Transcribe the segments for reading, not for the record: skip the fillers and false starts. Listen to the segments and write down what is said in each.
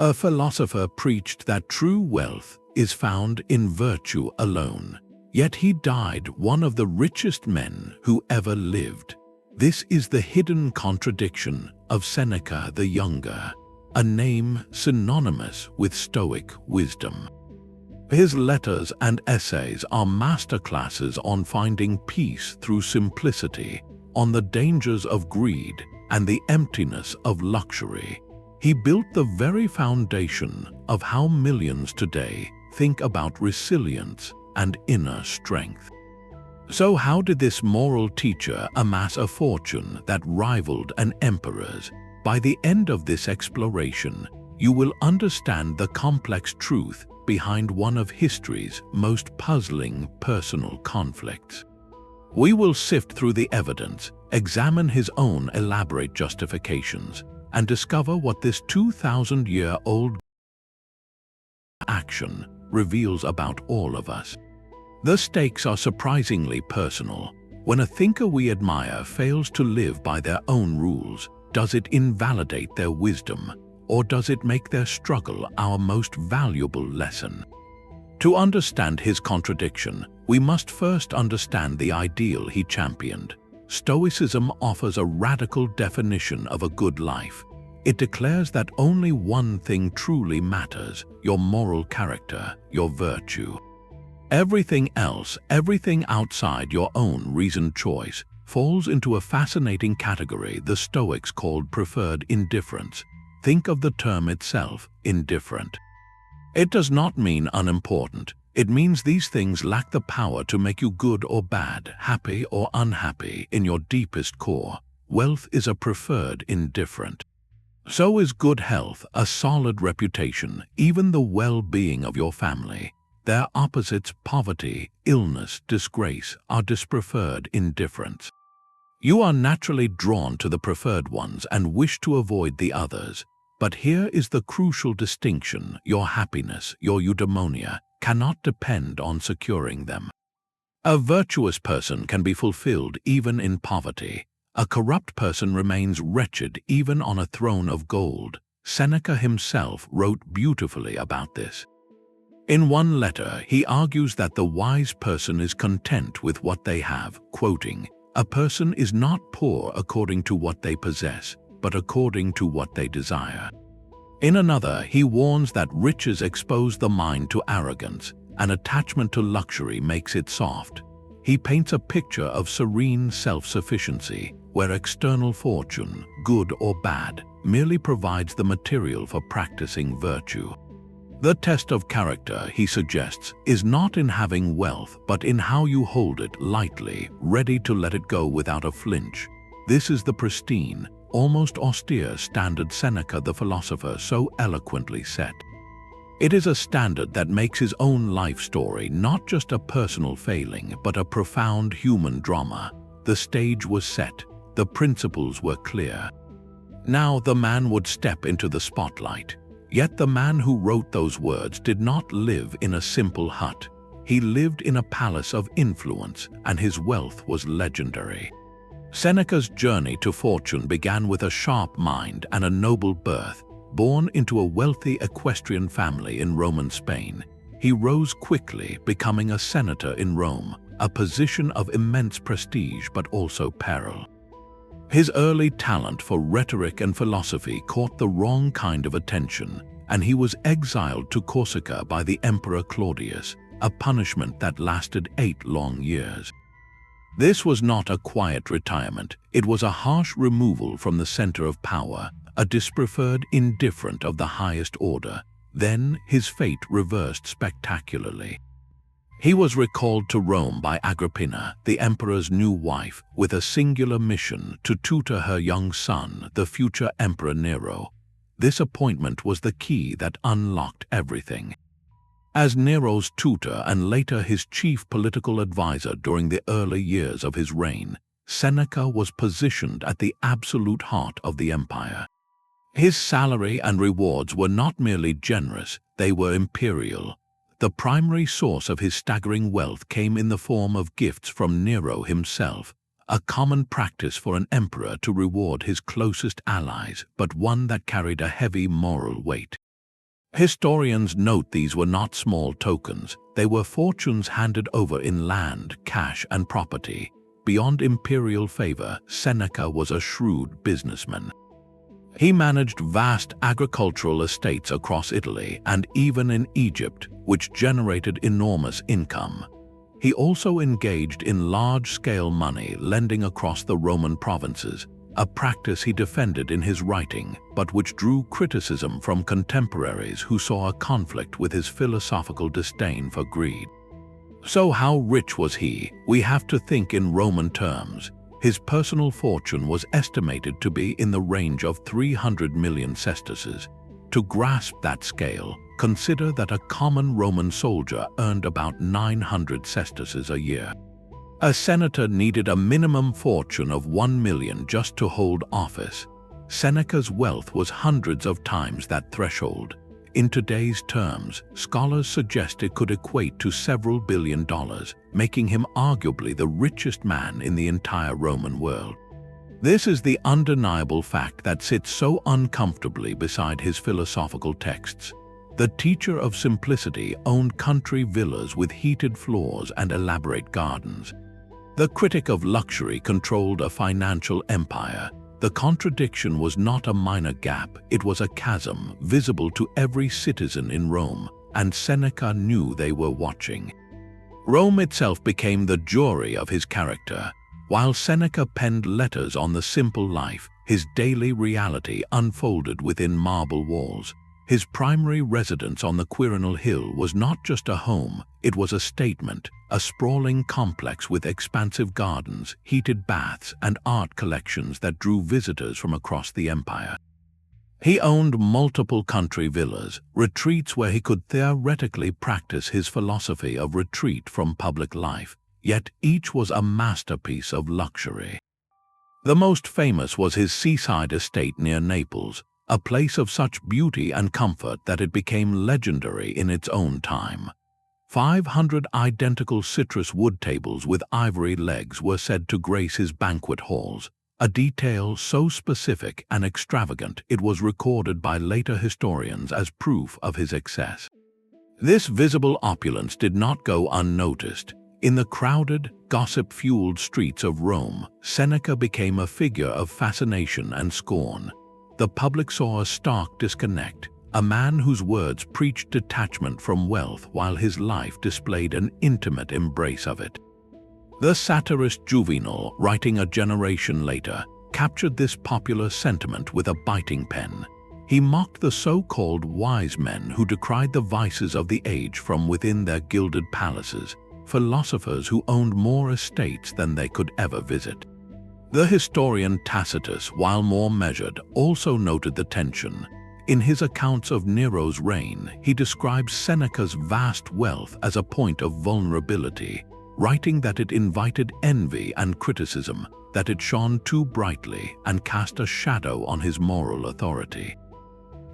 A philosopher preached that true wealth is found in virtue alone, yet he died one of the richest men who ever lived. This is the hidden contradiction of Seneca the Younger, a name synonymous with Stoic wisdom. His letters and essays are masterclasses on finding peace through simplicity, on the dangers of greed and the emptiness of luxury. He built the very foundation of how millions today think about resilience and inner strength. So how did this moral teacher amass a fortune that rivaled an emperor's? By the end of this exploration, you will understand the complex truth behind one of history's most puzzling personal conflicts. We will sift through the evidence, examine his own elaborate justifications, and discover what this 2,000-year-old action reveals about all of us. The stakes are surprisingly personal. When a thinker we admire fails to live by their own rules, does it invalidate their wisdom, or does it make their struggle our most valuable lesson? To understand his contradiction, we must first understand the ideal he championed. Stoicism offers a radical definition of a good life. It declares that only one thing truly matters: your moral character, your virtue. Everything else, everything outside your own reasoned choice, falls into a fascinating category the Stoics called preferred indifference. Think of the term itself, indifferent. It does not mean unimportant. It means these things lack the power to make you good or bad, happy or unhappy in your deepest core. Wealth is a preferred indifferent. So is good health, a solid reputation, even the well-being of your family. Their opposites, poverty, illness, disgrace, are dispreferred indifference. You are naturally drawn to the preferred ones and wish to avoid the others. But here is the crucial distinction: your happiness, your eudaimonia, cannot depend on securing them. A virtuous person can be fulfilled even in poverty. A corrupt person remains wretched even on a throne of gold. Seneca himself wrote beautifully about this. In one letter, he argues that the wise person is content with what they have, quoting, "A person is not poor according to what they possess, but according to what they desire." In another, he warns that riches expose the mind to arrogance, and attachment to luxury makes it soft. He paints a picture of serene self-sufficiency, where external fortune, good or bad, merely provides the material for practicing virtue. The test of character, he suggests, is not in having wealth, but in how you hold it lightly, ready to let it go without a flinch. This is the pristine, almost austere standard Seneca the philosopher so eloquently set. It is a standard that makes his own life story not just a personal failing, but a profound human drama. The stage was set, the principles were clear. Now the man would step into the spotlight. Yet the man who wrote those words did not live in a simple hut. He lived in a palace of influence, and his wealth was legendary. Seneca's journey to fortune began with a sharp mind and a noble birth. Born into a wealthy equestrian family in Roman Spain, he rose quickly, becoming a senator in Rome, a position of immense prestige but also peril. His early talent for rhetoric and philosophy caught the wrong kind of attention, and he was exiled to Corsica by the Emperor Claudius, a punishment that lasted 8 long years. This was not a quiet retirement. It was a harsh removal from the center of power, a dispreferred indifferent of the highest order. Then his fate reversed spectacularly. He was recalled to Rome by Agrippina, the emperor's new wife, with a singular mission to tutor her young son, the future emperor Nero. This appointment was the key that unlocked everything. As Nero's tutor and later his chief political advisor during the early years of his reign, Seneca was positioned at the absolute heart of the empire. His salary and rewards were not merely generous, they were imperial. The primary source of his staggering wealth came in the form of gifts from Nero himself, a common practice for an emperor to reward his closest allies, but one that carried a heavy moral weight. Historians note these were not small tokens, they were fortunes handed over in land, cash, and property. Beyond imperial favor, Seneca was a shrewd businessman. He managed vast agricultural estates across Italy and even in Egypt, which generated enormous income. He also engaged in large-scale money lending across the Roman provinces, a practice he defended in his writing, but which drew criticism from contemporaries who saw a conflict with his philosophical disdain for greed. So how rich was he? We have to think in Roman terms. His personal fortune was estimated to be in the range of 300 million sesterces. To grasp that scale, consider that a common Roman soldier earned about 900 sesterces a year. A senator needed a minimum fortune of 1 million just to hold office. Seneca's wealth was hundreds of times that threshold. In today's terms, scholars suggest it could equate to several $billion, making him arguably the richest man in the entire Roman world. This is the undeniable fact that sits so uncomfortably beside his philosophical texts. The teacher of simplicity owned country villas with heated floors and elaborate gardens. The critic of luxury controlled a financial empire. The contradiction was not a minor gap, it was a chasm visible to every citizen in Rome, and Seneca knew they were watching. Rome itself became the jury of his character. While Seneca penned letters on the simple life, his daily reality unfolded within marble walls. His primary residence on the Quirinal Hill was not just a home, it was a statement, a sprawling complex with expansive gardens, heated baths, and art collections that drew visitors from across the empire. He owned multiple country villas, retreats where he could theoretically practice his philosophy of retreat from public life, yet each was a masterpiece of luxury. The most famous was his seaside estate near Naples, a place of such beauty and comfort that it became legendary in its own time. 500 identical citrus wood tables with ivory legs were said to grace his banquet halls, a detail so specific and extravagant it was recorded by later historians as proof of his excess. This visible opulence did not go unnoticed. In the crowded, gossip-fueled streets of Rome, Seneca became a figure of fascination and scorn. The public saw a stark disconnect, a man whose words preached detachment from wealth while his life displayed an intimate embrace of it. The satirist Juvenal, writing a generation later, captured this popular sentiment with a biting pen. He mocked the so-called wise men who decried the vices of the age from within their gilded palaces, philosophers who owned more estates than they could ever visit. The historian Tacitus, while more measured, also noted the tension. In his accounts of Nero's reign, he describes Seneca's vast wealth as a point of vulnerability, writing that it invited envy and criticism, that it shone too brightly and cast a shadow on his moral authority.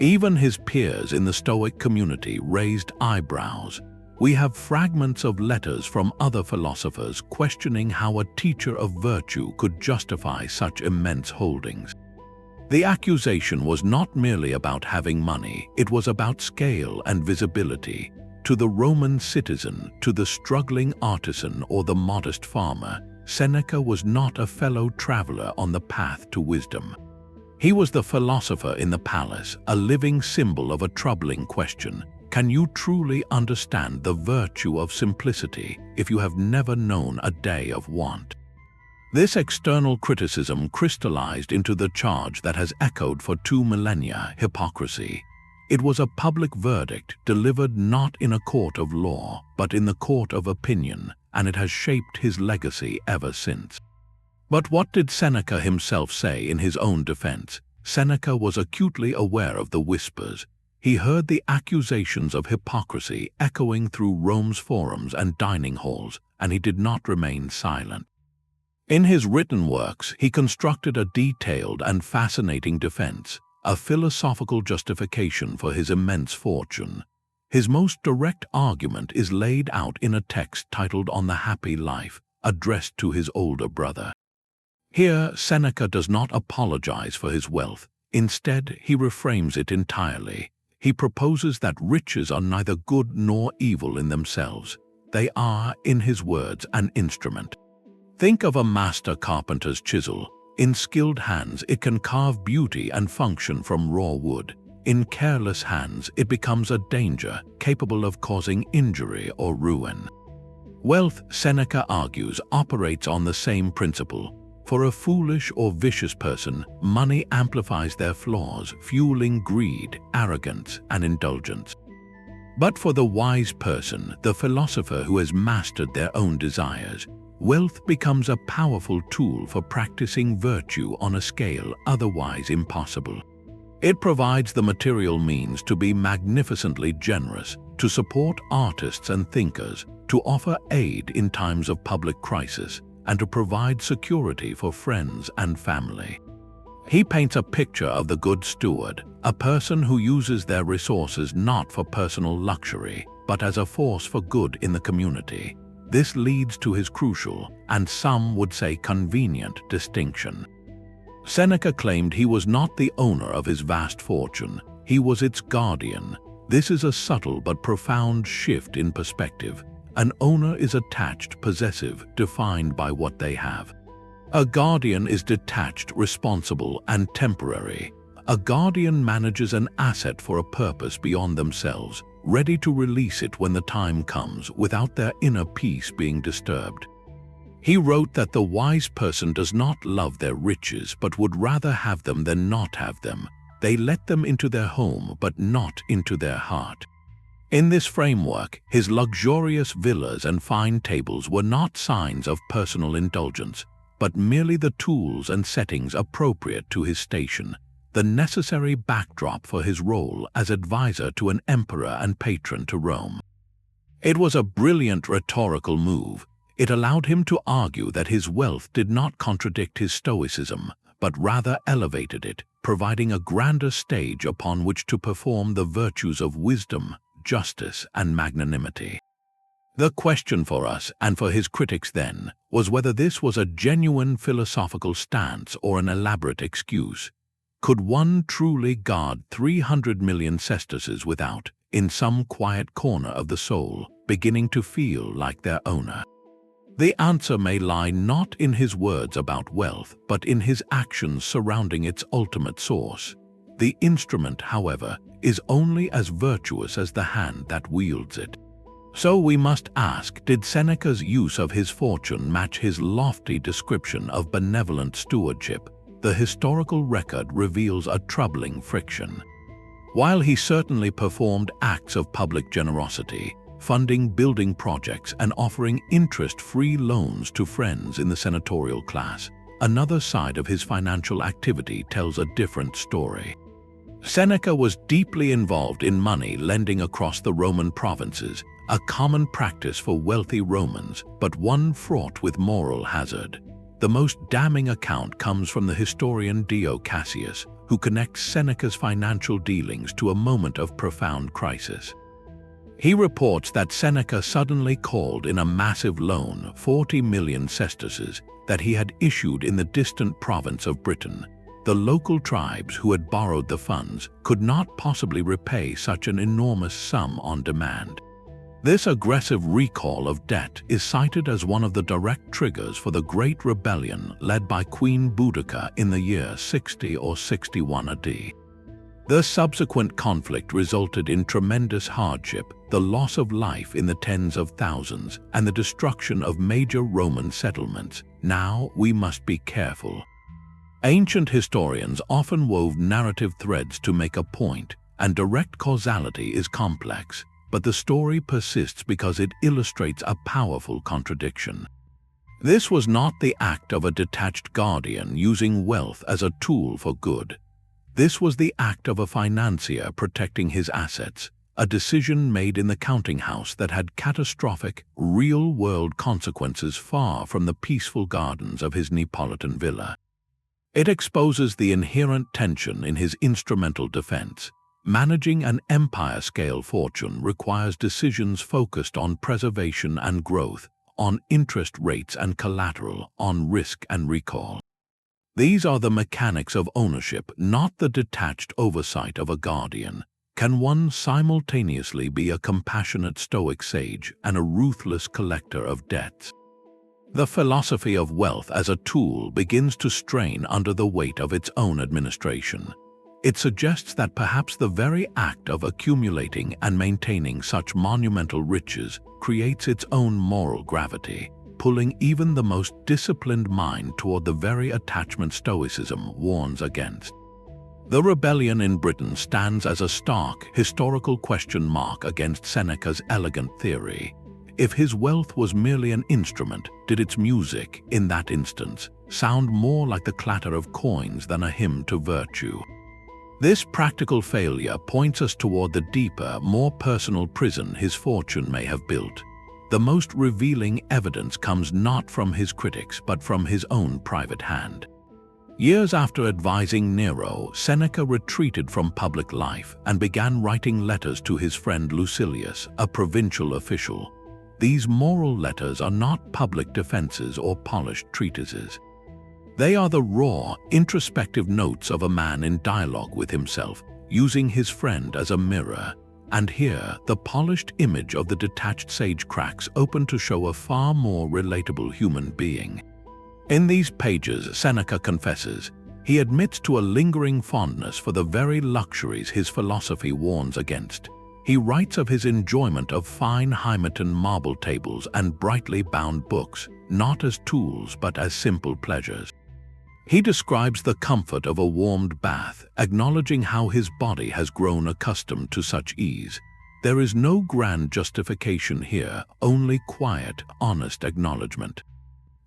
Even his peers in the Stoic community raised eyebrows. We have fragments of letters from other philosophers questioning how a teacher of virtue could justify such immense holdings. The accusation was not merely about having money, it was about scale and visibility. To the Roman citizen, to the struggling artisan or the modest farmer, Seneca was not a fellow traveler on the path to wisdom. He was the philosopher in the palace, a living symbol of a troubling question. Can you truly understand the virtue of simplicity if you have never known a day of want? This external criticism crystallized into the charge that has echoed for 2 millennia: hypocrisy. It was a public verdict delivered not in a court of law, but in the court of opinion, and it has shaped his legacy ever since. But what did Seneca himself say in his own defense? Seneca was acutely aware of the whispers. He heard the accusations of hypocrisy echoing through Rome's forums and dining halls, and he did not remain silent. In his written works, he constructed a detailed and fascinating defense, a philosophical justification for his immense fortune. His most direct argument is laid out in a text titled On the Happy Life, addressed to his older brother. Here, Seneca does not apologize for his wealth. Instead, he reframes it entirely. he proposes that riches are neither good nor evil in themselves. They are, in his words, an instrument. Think of a master carpenter's chisel. In skilled hands, it can carve beauty and function from raw wood. In careless hands, it becomes a danger, capable of causing injury or ruin. Wealth, Seneca argues, operates on the same principle. For a foolish or vicious person, money amplifies their flaws, fueling greed, arrogance, and indulgence. But for the wise person, the philosopher who has mastered their own desires, wealth becomes a powerful tool for practicing virtue on a scale otherwise impossible. It provides the material means to be magnificently generous, to support artists and thinkers, to offer aid in times of public crisis, and to provide security for friends and family. He paints a picture of the good steward, a person who uses their resources not for personal luxury, but as a force for good in the community. This leads to his crucial, and some would say convenient, distinction. Seneca claimed he was not the owner of his vast fortune, he was its guardian. This is a subtle but profound shift in perspective. An owner is attached, possessive, defined by what they have. A guardian is detached, responsible, and temporary. A guardian manages an asset for a purpose beyond themselves, ready to release it when the time comes without their inner peace being disturbed. He wrote that the wise person does not love their riches but would rather have them than not have them. They let them into their home but not into their heart. In this framework, his luxurious villas and fine tables were not signs of personal indulgence, but merely the tools and settings appropriate to his station, the necessary backdrop for his role as advisor to an emperor and patron to Rome. It was a brilliant rhetorical move. It allowed him to argue that his wealth did not contradict his Stoicism, but rather elevated it, providing a grander stage upon which to perform the virtues of wisdom, justice, and magnanimity. The question for us, and for his critics then, was whether this was a genuine philosophical stance or an elaborate excuse. Could one truly guard 300 million sesterces without, in some quiet corner of the soul, beginning to feel like their owner? The answer may lie not in his words about wealth, but in his actions surrounding its ultimate source. The instrument, however, is only as virtuous as the hand that wields it. So we must ask, did Seneca's use of his fortune match his lofty description of benevolent stewardship? The historical record reveals a troubling friction. While he certainly performed acts of public generosity, funding building projects and offering interest-free loans to friends in the senatorial class, another side of his financial activity tells a different story. Seneca was deeply involved in money lending across the Roman provinces, a common practice for wealthy Romans, but one fraught with moral hazard. The most damning account comes from the historian Dio Cassius, who connects Seneca's financial dealings to a moment of profound crisis. He reports that Seneca suddenly called in a massive loan, 40 million sesterces, that he had issued in the distant province of Britain. The local tribes who had borrowed the funds could not possibly repay such an enormous sum on demand. This aggressive recall of debt is cited as one of the direct triggers for the Great Rebellion led by Queen Boudica in the year 60 or 61 AD. The subsequent conflict resulted in tremendous hardship, the loss of life in the tens of thousands, and the destruction of major Roman settlements. Now we must be careful. Ancient historians often wove narrative threads to make a point, and direct causality is complex, but the story persists because it illustrates a powerful contradiction. This was not the act of a detached guardian using wealth as a tool for good. This was the act of a financier protecting his assets, a decision made in the counting house that had catastrophic, real-world consequences far from the peaceful gardens of his Neapolitan villa. It exposes the inherent tension in his instrumental defense. Managing an empire-scale fortune requires decisions focused on preservation and growth, on interest rates and collateral, on risk and recall. These are the mechanics of ownership, not the detached oversight of a guardian. can one simultaneously be a compassionate Stoic sage and a ruthless collector of debts? The philosophy of wealth as a tool begins to strain under the weight of its own administration. It suggests that perhaps the very act of accumulating and maintaining such monumental riches creates its own moral gravity, pulling even the most disciplined mind toward the very attachment Stoicism warns against. The rebellion in Britain stands as a stark historical question mark against Seneca's elegant theory. If his wealth was merely an instrument, did its music, in that instance, sound more like the clatter of coins than a hymn to virtue? This practical failure points us toward the deeper, more personal prison his fortune may have built. The most revealing evidence comes not from his critics but from his own private hand. Years after advising Nero, Seneca retreated from public life and began writing letters to his friend Lucilius, a provincial official. These moral letters are not public defenses or polished treatises. They are the raw, introspective notes of a man in dialogue with himself, using his friend as a mirror. And here, the polished image of the detached sage cracks open to show a far more relatable human being. In these pages, Seneca confesses. He admits to a lingering fondness for the very luxuries his philosophy warns against. He writes of his enjoyment of fine Hymeton marble tables and brightly bound books, not as tools but as simple pleasures. He describes the comfort of a warmed bath, acknowledging how his body has grown accustomed to such ease. There is no grand justification here, only quiet, honest acknowledgement.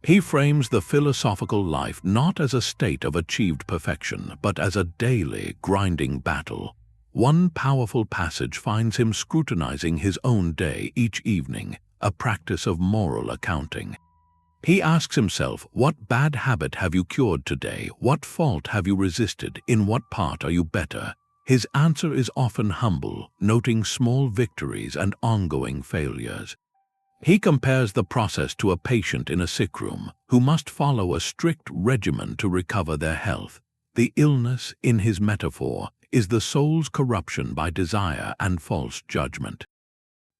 He frames the philosophical life not as a state of achieved perfection, but as a daily, grinding battle. One powerful passage finds him scrutinizing his own day each evening, a practice of moral accounting. He asks himself, what bad habit have you cured today? What fault have you resisted? In what part are you better? His answer is often humble, noting small victories and ongoing failures. He compares the process to a patient in a sick room who must follow a strict regimen to recover their health. The illness, in his metaphor, is the soul's corruption by desire and false judgment.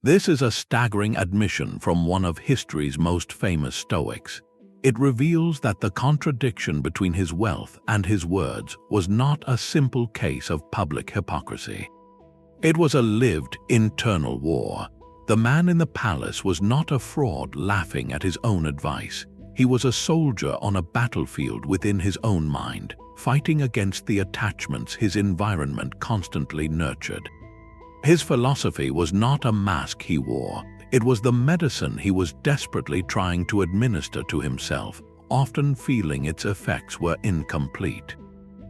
This is a staggering admission from one of history's most famous Stoics. It reveals that the contradiction between his wealth and his words was not a simple case of public hypocrisy. It was a lived, internal war. The man in the palace was not a fraud laughing at his own advice. He was a soldier on a battlefield within his own mind, fighting against the attachments his environment constantly nurtured. His philosophy was not a mask he wore. It was the medicine he was desperately trying to administer to himself, often feeling its effects were incomplete.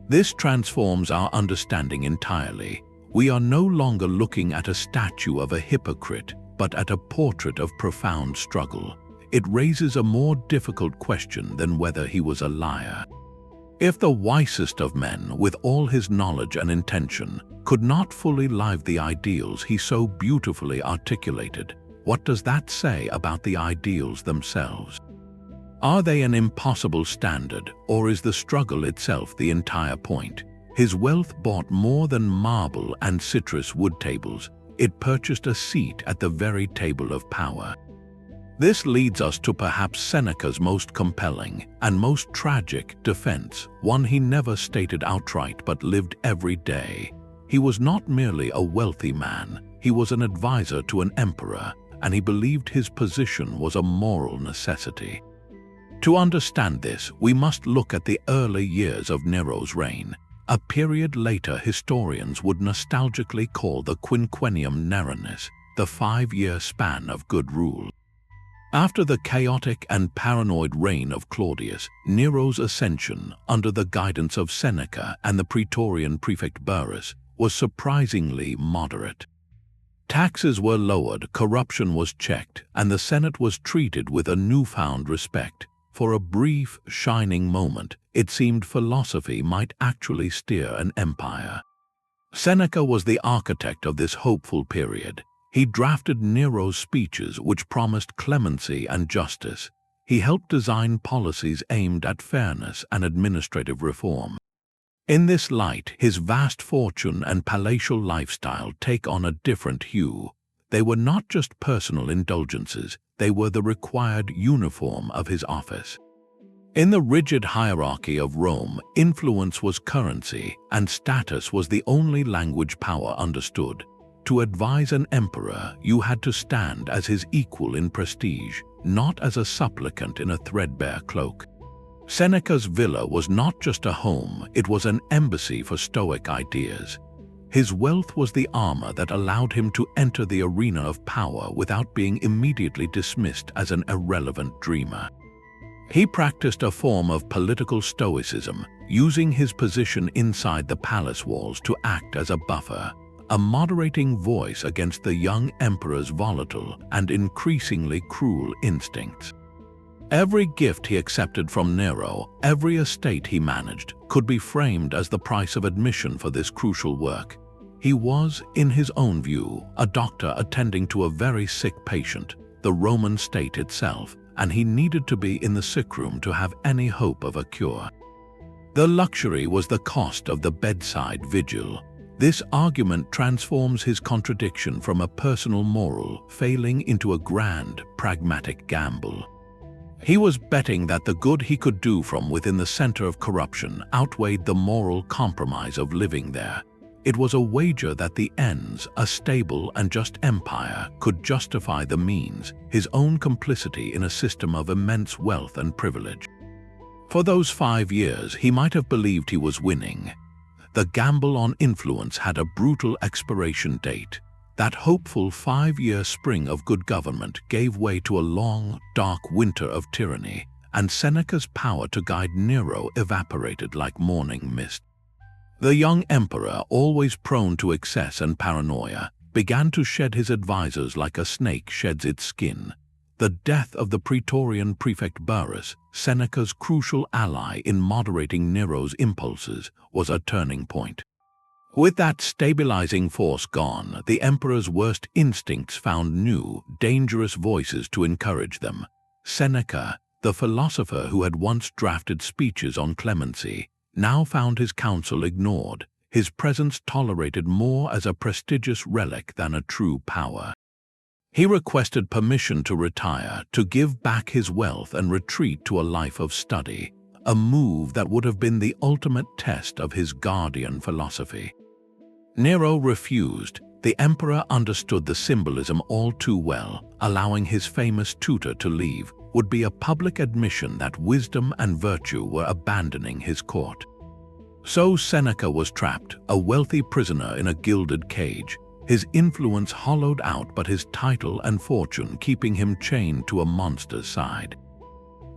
This transforms our understanding entirely. We are no longer looking at a statue of a hypocrite, but at a portrait of profound struggle. It raises a more difficult question than whether he was a liar. If the wisest of men, with all his knowledge and intention, could not fully live the ideals he so beautifully articulated, what does that say about the ideals themselves? Are they an impossible standard, or is the struggle itself the entire point? His wealth bought more than marble and citrus wood tables. It purchased a seat at the very table of power. This leads us to perhaps Seneca's most compelling and most tragic defense, one he never stated outright but lived every day. He was not merely a wealthy man, he was an advisor to an emperor, and he believed his position was a moral necessity. To understand this, we must look at the early years of Nero's reign, a period later historians would nostalgically call the quinquennium Neronis, the 5-year span of good rule. After the chaotic and paranoid reign of Claudius, Nero's ascension, under the guidance of Seneca and the Praetorian prefect Burrus, was surprisingly moderate. Taxes were lowered, corruption was checked, and the Senate was treated with a newfound respect. For a brief, shining moment, it seemed philosophy might actually steer an empire. Seneca was the architect of this hopeful period. He drafted Nero's speeches which promised clemency and justice. He helped design policies aimed at fairness and administrative reform. In this light, his vast fortune and palatial lifestyle take on a different hue. They were not just personal indulgences, they were the required uniform of his office. In the rigid hierarchy of Rome, influence was currency, and status was the only language power understood. To advise an emperor, you had to stand as his equal in prestige, not as a supplicant in a threadbare cloak. Seneca's villa was not just a home, it was an embassy for Stoic ideas. His wealth was the armor that allowed him to enter the arena of power without being immediately dismissed as an irrelevant dreamer. He practiced a form of political stoicism, using his position inside the palace walls to act as a buffer, a moderating voice against the young emperor's volatile and increasingly cruel instincts. Every gift he accepted from Nero, every estate he managed, could be framed as the price of admission for this crucial work. He was, in his own view, a doctor attending to a very sick patient, the Roman state itself, and he needed to be in the sick room to have any hope of a cure. The luxury was the cost of the bedside vigil. This argument transforms his contradiction from a personal moral failing into a grand, pragmatic gamble. He was betting that the good he could do from within the center of corruption outweighed the moral compromise of living there. It was a wager that the ends, a stable and just empire, could justify the means, his own complicity in a system of immense wealth and privilege. For those 5 years, he might have believed he was winning. The gamble on influence had a brutal expiration date. That hopeful 5-year spring of good government gave way to a long, dark winter of tyranny, and Seneca's power to guide Nero evaporated like morning mist. The young emperor, always prone to excess and paranoia, began to shed his advisors like a snake sheds its skin. The death of the Praetorian prefect Burrus, Seneca's crucial ally in moderating Nero's impulses, was a turning point. With that stabilizing force gone, the emperor's worst instincts found new, dangerous voices to encourage them. Seneca, the philosopher who had once drafted speeches on clemency, now found his counsel ignored, his presence tolerated more as a prestigious relic than a true power. He requested permission to retire, to give back his wealth and retreat to a life of study, a move that would have been the ultimate test of his guardian philosophy. Nero refused. The emperor understood the symbolism all too well. Allowing his famous tutor to leave would be a public admission that wisdom and virtue were abandoning his court. So Seneca was trapped, a wealthy prisoner in a gilded cage, his influence hollowed out but his title and fortune keeping him chained to a monster's side.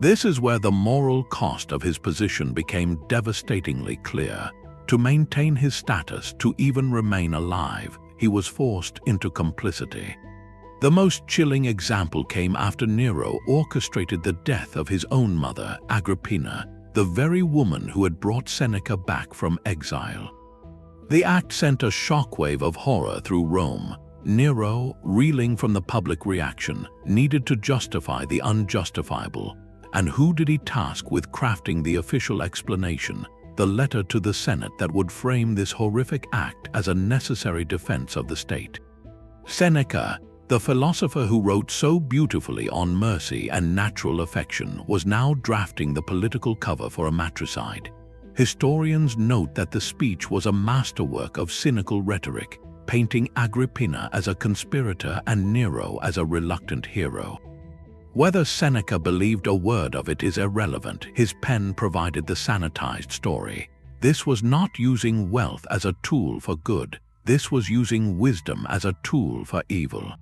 This is where the moral cost of his position became devastatingly clear. To maintain his status, to even remain alive, he was forced into complicity. The most chilling example came after Nero orchestrated the death of his own mother, Agrippina, the very woman who had brought Seneca back from exile. The act sent a shockwave of horror through Rome. Nero, reeling from the public reaction, needed to justify the unjustifiable. And who did he task with crafting the official explanation? The letter to the Senate that would frame this horrific act as a necessary defense of the state. Seneca, the philosopher who wrote so beautifully on mercy and natural affection, was now drafting the political cover for a matricide. Historians note that the speech was a masterwork of cynical rhetoric, painting Agrippina as a conspirator and Nero as a reluctant hero. Whether Seneca believed a word of it is irrelevant. His pen provided the sanitized story. This was not using wealth as a tool for good. This was using wisdom as a tool for evil.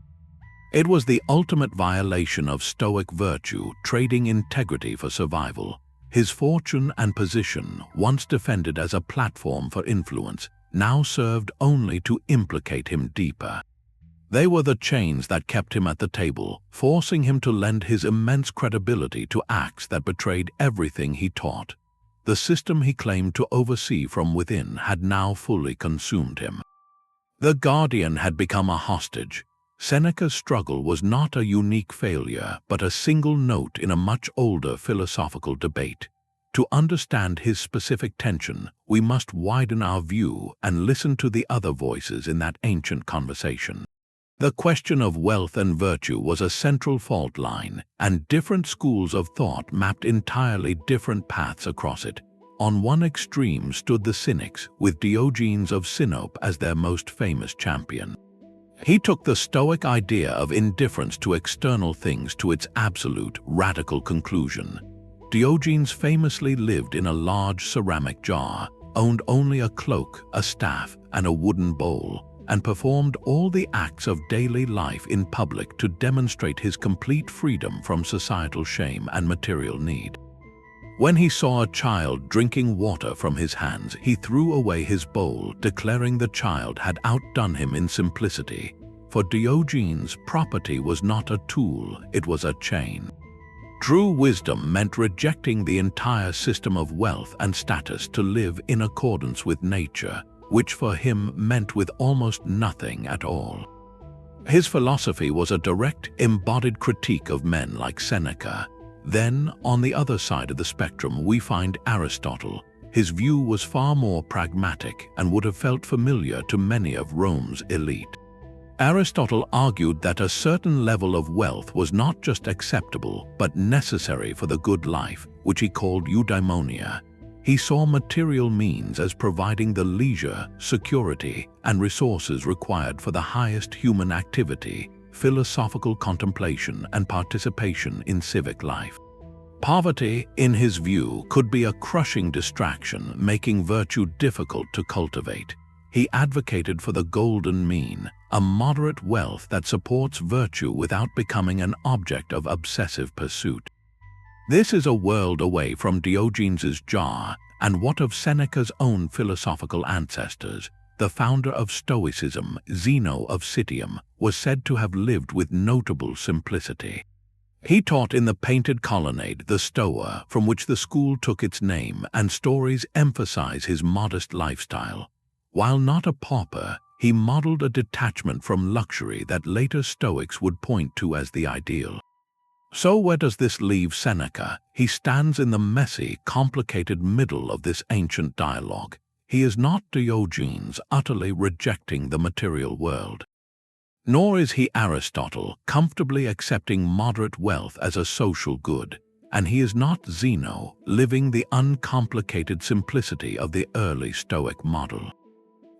It was the ultimate violation of Stoic virtue, trading integrity for survival. His fortune and position, once defended as a platform for influence, now served only to implicate him deeper. They were the chains that kept him at the table, forcing him to lend his immense credibility to acts that betrayed everything he taught. The system he claimed to oversee from within had now fully consumed him. The guardian had become a hostage. Seneca's struggle was not a unique failure, but a single note in a much older philosophical debate. To understand his specific tension, we must widen our view and listen to the other voices in that ancient conversation. The question of wealth and virtue was a central fault line, and different schools of thought mapped entirely different paths across it. On one extreme stood the Cynics, with Diogenes of Sinope as their most famous champion. He took the Stoic idea of indifference to external things to its absolute, radical conclusion. Diogenes famously lived in a large ceramic jar, owned only a cloak, a staff, and a wooden bowl, and performed all the acts of daily life in public to demonstrate his complete freedom from societal shame and material need. When he saw a child drinking water from his hands, he threw away his bowl, declaring the child had outdone him in simplicity. For Diogenes, property was not a tool, it was a chain. True wisdom meant rejecting the entire system of wealth and status to live in accordance with nature, which for him meant with almost nothing at all. His philosophy was a direct, embodied critique of men like Seneca. Then, on the other side of the spectrum, we find Aristotle. His view was far more pragmatic and would have felt familiar to many of Rome's elite. Aristotle argued that a certain level of wealth was not just acceptable, but necessary for the good life, which he called eudaimonia. He saw material means as providing the leisure, security, and resources required for the highest human activity, philosophical contemplation, and participation in civic life. Poverty, in his view, could be a crushing distraction, making virtue difficult to cultivate. He advocated for the golden mean, a moderate wealth that supports virtue without becoming an object of obsessive pursuit. This is a world away from Diogenes' jar, and what of Seneca's own philosophical ancestors? The founder of Stoicism, Zeno of Citium, was said to have lived with notable simplicity. He taught in the painted colonnade, the Stoa, from which the school took its name, and stories emphasize his modest lifestyle. While not a pauper, he modeled a detachment from luxury that later Stoics would point to as the ideal. So where does this leave Seneca? He stands in the messy, complicated middle of this ancient dialogue. He is not Diogenes, utterly rejecting the material world. Nor is he Aristotle, comfortably accepting moderate wealth as a social good. And he is not Zeno, living the uncomplicated simplicity of the early Stoic model.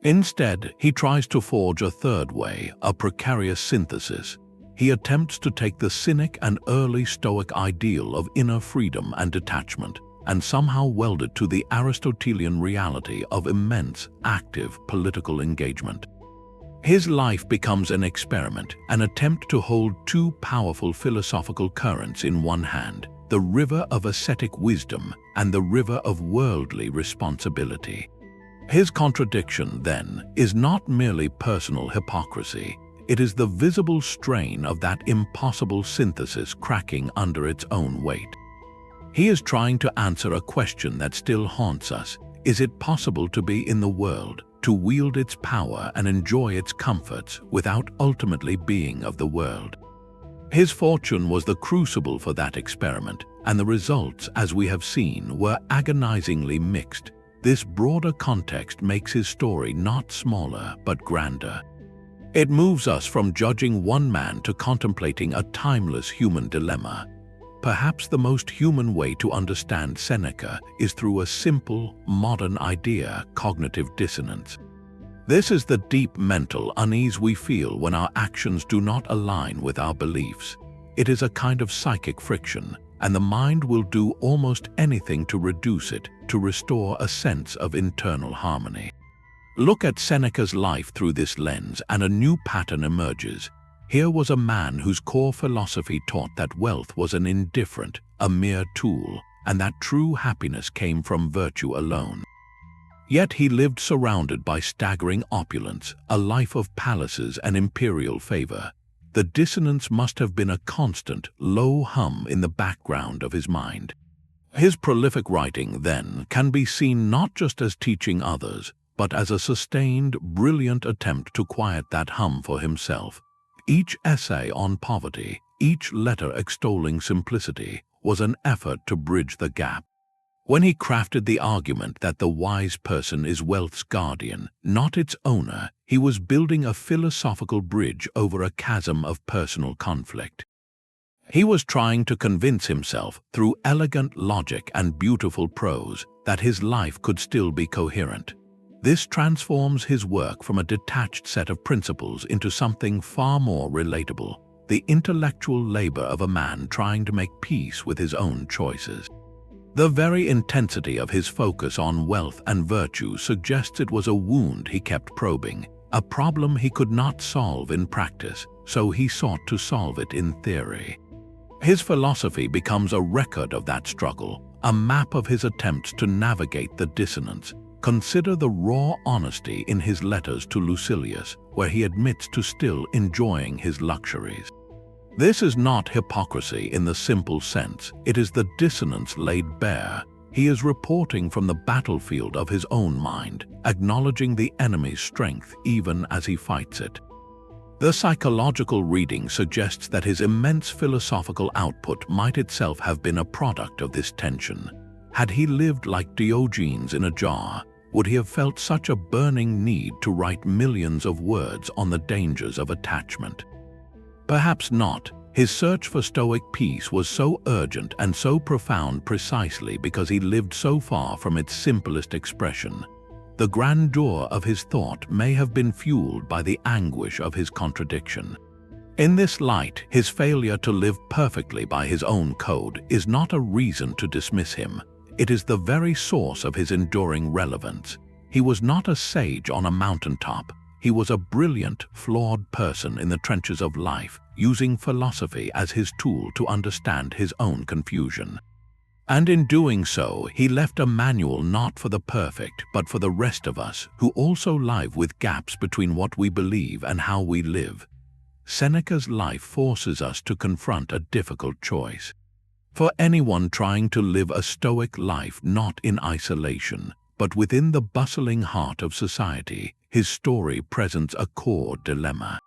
Instead, he tries to forge a third way, a precarious synthesis. He attempts to take the Cynic and early Stoic ideal of inner freedom and detachment, and somehow weld it to the Aristotelian reality of immense, active political engagement. His life becomes an experiment, an attempt to hold two powerful philosophical currents in one hand, the river of ascetic wisdom and the river of worldly responsibility. His contradiction, then, is not merely personal hypocrisy. It is the visible strain of that impossible synthesis cracking under its own weight. He is trying to answer a question that still haunts us. Is it possible to be in the world, to wield its power and enjoy its comforts without ultimately being of the world? His fortune was the crucible for that experiment, and the results, as we have seen, were agonizingly mixed. This broader context makes his story not smaller but grander. It moves us from judging one man to contemplating a timeless human dilemma. Perhaps the most human way to understand Seneca is through a simple, modern idea, cognitive dissonance. This is the deep mental unease we feel when our actions do not align with our beliefs. It is a kind of psychic friction, and the mind will do almost anything to reduce it, to restore a sense of internal harmony. Look at Seneca's life through this lens, and a new pattern emerges. Here was a man whose core philosophy taught that wealth was an indifferent, a mere tool, and that true happiness came from virtue alone. Yet he lived surrounded by staggering opulence, a life of palaces and imperial favor. The dissonance must have been a constant, low hum in the background of his mind. His prolific writing, then, can be seen not just as teaching others, but as a sustained, brilliant attempt to quiet that hum for himself. Each essay on poverty, each letter extolling simplicity, was an effort to bridge the gap. When he crafted the argument that the wise person is wealth's guardian, not its owner, he was building a philosophical bridge over a chasm of personal conflict. He was trying to convince himself, through elegant logic and beautiful prose, that his life could still be coherent. This transforms his work from a detached set of principles into something far more relatable, the intellectual labor of a man trying to make peace with his own choices. The very intensity of his focus on wealth and virtue suggests it was a wound he kept probing, a problem he could not solve in practice, so he sought to solve it in theory. His philosophy becomes a record of that struggle, a map of his attempts to navigate the dissonance. Consider the raw honesty in his letters to Lucilius, where he admits to still enjoying his luxuries. This is not hypocrisy in the simple sense, it is the dissonance laid bare. He is reporting from the battlefield of his own mind, acknowledging the enemy's strength even as he fights it. The psychological reading suggests that his immense philosophical output might itself have been a product of this tension. Had he lived like Diogenes in a jar, would he have felt such a burning need to write millions of words on the dangers of attachment? Perhaps not. His search for Stoic peace was so urgent and so profound precisely because he lived so far from its simplest expression. The grandeur of his thought may have been fueled by the anguish of his contradiction. In this light, his failure to live perfectly by his own code is not a reason to dismiss him. It is the very source of his enduring relevance. He was not a sage on a mountaintop. He was a brilliant, flawed person in the trenches of life, using philosophy as his tool to understand his own confusion. And in doing so, he left a manual not for the perfect, but for the rest of us, who also live with gaps between what we believe and how we live. Seneca's life forces us to confront a difficult choice. For anyone trying to live a Stoic life not in isolation, but within the bustling heart of society, his story presents a core dilemma.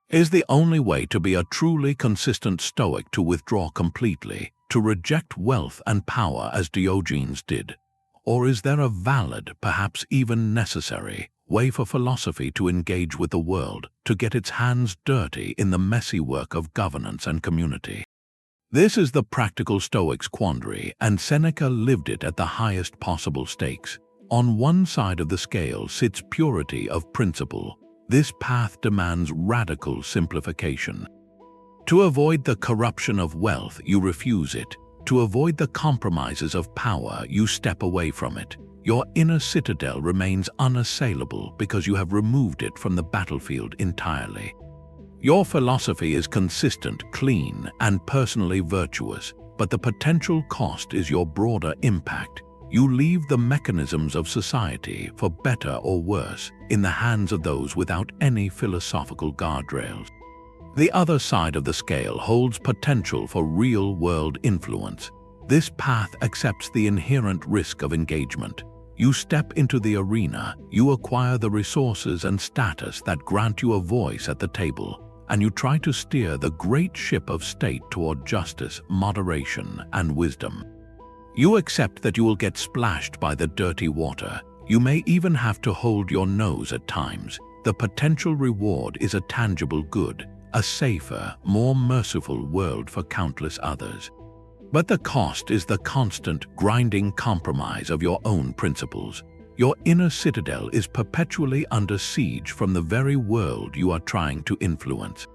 Is the only way to be a truly consistent Stoic to withdraw completely, to reject wealth and power as Diogenes did? Or is there a valid, perhaps even necessary, way for philosophy to engage with the world, to get its hands dirty in the messy work of governance and community? This is the practical Stoic's quandary, and Seneca lived it at the highest possible stakes. On one side of the scale sits purity of principle. This path demands radical simplification. To avoid the corruption of wealth, you refuse it. To avoid the compromises of power, you step away from it. Your inner citadel remains unassailable because you have removed it from the battlefield entirely. Your philosophy is consistent, clean, and personally virtuous, but the potential cost is your broader impact. You leave the mechanisms of society, for better or worse, in the hands of those without any philosophical guardrails. The other side of the scale holds potential for real-world influence. This path accepts the inherent risk of engagement. You step into the arena, you acquire the resources and status that grant you a voice at the table, and you try to steer the great ship of state toward justice, moderation, and wisdom. You accept that you will get splashed by the dirty water. You may even have to hold your nose at times. The potential reward is a tangible good, a safer, more merciful world for countless others. But the cost is the constant, grinding compromise of your own principles. Your inner citadel is perpetually under siege from the very world you are trying to influence.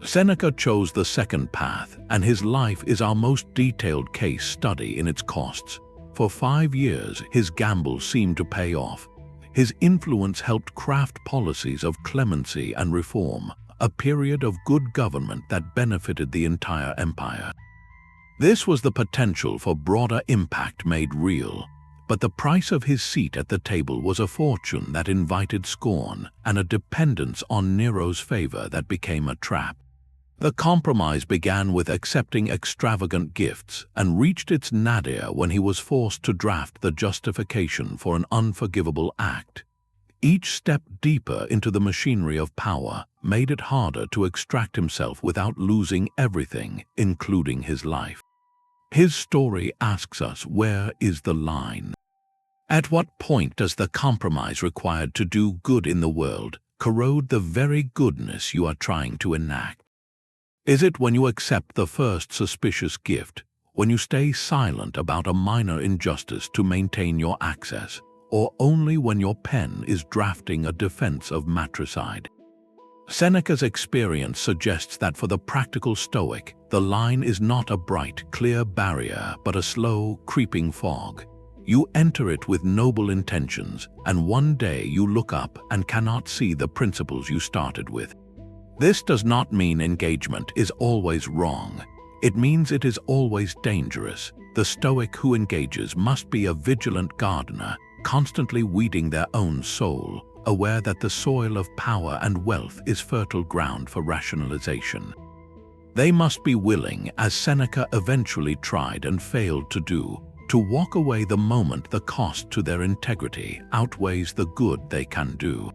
Seneca chose the second path, and his life is our most detailed case study in its costs. For 5 years, his gamble seemed to pay off. His influence helped craft policies of clemency and reform, a period of good government that benefited the entire empire. This was the potential for broader impact made real, but the price of his seat at the table was a fortune that invited scorn and a dependence on Nero's favor that became a trap. The compromise began with accepting extravagant gifts and reached its nadir when he was forced to draft the justification for an unforgivable act. Each step deeper into the machinery of power made it harder to extract himself without losing everything, including his life. His story asks us, where is the line? At what point does the compromise required to do good in the world corrode the very goodness you are trying to enact? Is it when you accept the first suspicious gift, when you stay silent about a minor injustice to maintain your access, or only when your pen is drafting a defense of matricide? Seneca's experience suggests that for the practical Stoic, the line is not a bright, clear barrier, but a slow, creeping fog. You enter it with noble intentions, and one day you look up and cannot see the principles you started with. This does not mean engagement is always wrong. It means it is always dangerous. The Stoic who engages must be a vigilant gardener, constantly weeding their own soul, aware that the soil of power and wealth is fertile ground for rationalization. They must be willing, as Seneca eventually tried and failed to do, to walk away the moment the cost to their integrity outweighs the good they can do.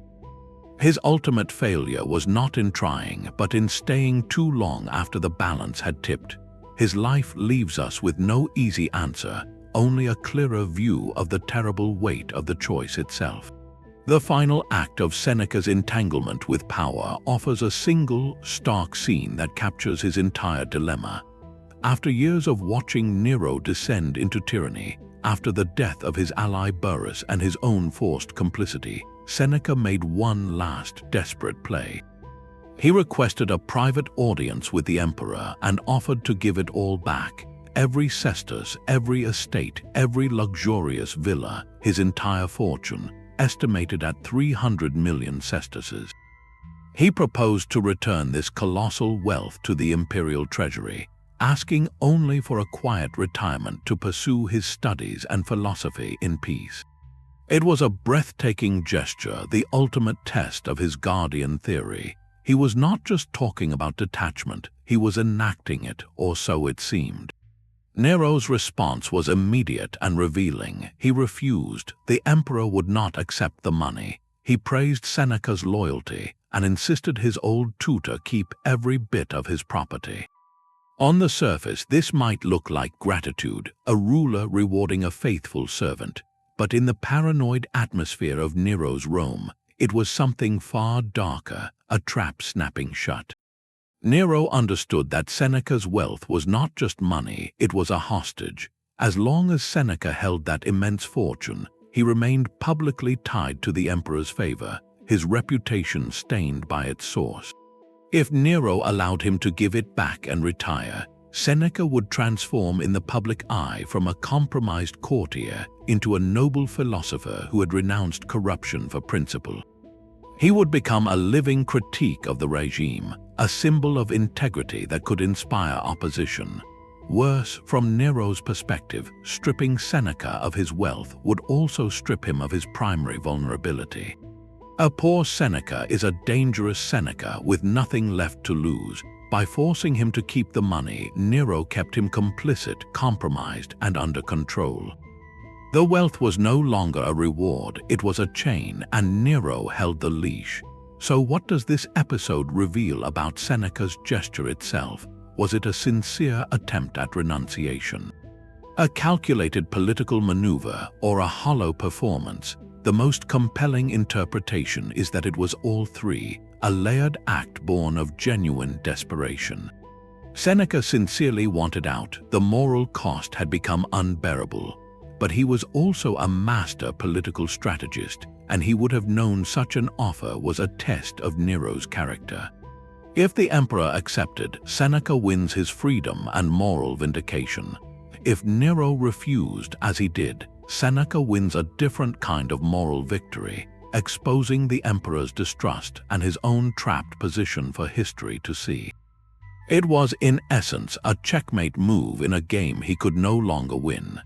His ultimate failure was not in trying, but in staying too long after the balance had tipped. His life leaves us with no easy answer, only a clearer view of the terrible weight of the choice itself. The final act of Seneca's entanglement with power offers a single, stark scene that captures his entire dilemma. After years of watching Nero descend into tyranny, after the death of his ally Burrus and his own forced complicity, Seneca made one last desperate play. He requested a private audience with the emperor and offered to give it all back: every sesterce, every estate, every luxurious villa, his entire fortune, estimated at 300 million sesterces. He proposed to return this colossal wealth to the imperial treasury, asking only for a quiet retirement to pursue his studies and philosophy in peace. It was a breathtaking gesture, the ultimate test of his guardian theory. He was not just talking about detachment, he was enacting it, or so it seemed. Nero's response was immediate and revealing. He refused. The emperor would not accept the money. He praised Seneca's loyalty and insisted his old tutor keep every bit of his property. On the surface, this might look like gratitude, a ruler rewarding a faithful servant, but in the paranoid atmosphere of Nero's Rome, it was something far darker, a trap snapping shut. Nero understood that Seneca's wealth was not just money, it was a hostage. As long as Seneca held that immense fortune, he remained publicly tied to the emperor's favor, his reputation stained by its source. If Nero allowed him to give it back and retire, Seneca would transform in the public eye from a compromised courtier into a noble philosopher who had renounced corruption for principle. He would become a living critique of the regime, a symbol of integrity that could inspire opposition. Worse, from Nero's perspective, stripping Seneca of his wealth would also strip him of his primary vulnerability. A poor Seneca is a dangerous Seneca with nothing left to lose. By forcing him to keep the money, Nero kept him complicit, compromised, and under control. The wealth was no longer a reward, it was a chain, and Nero held the leash. So what does this episode reveal about Seneca's gesture itself? Was it a sincere attempt at renunciation? A calculated political maneuver, or a hollow performance? The most compelling interpretation is that it was all three, a layered act born of genuine desperation. Seneca sincerely wanted out, the moral cost had become unbearable. But he was also a master political strategist, and he would have known such an offer was a test of Nero's character. If the emperor accepted, Seneca wins his freedom and moral vindication. If Nero refused, as he did, Seneca wins a different kind of moral victory, exposing the emperor's distrust and his own trapped position for history to see. It was, in essence, a checkmate move in a game he could no longer win.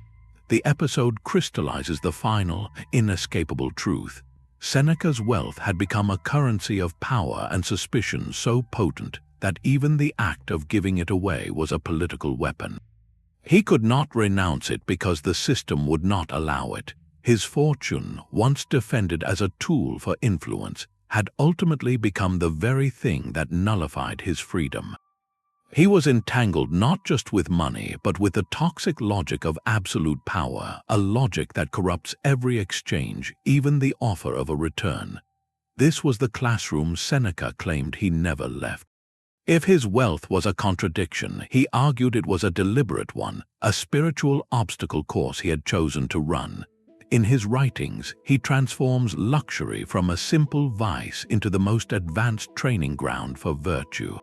The episode crystallizes the final, inescapable truth. Seneca's wealth had become a currency of power and suspicion so potent that even the act of giving it away was a political weapon. He could not renounce it because the system would not allow it. His fortune, once defended as a tool for influence, had ultimately become the very thing that nullified his freedom. He was entangled not just with money, but with the toxic logic of absolute power, a logic that corrupts every exchange, even the offer of a return. This was the classroom Seneca claimed he never left. If his wealth was a contradiction, he argued it was a deliberate one, a spiritual obstacle course he had chosen to run. In his writings, he transforms luxury from a simple vice into the most advanced training ground for virtue.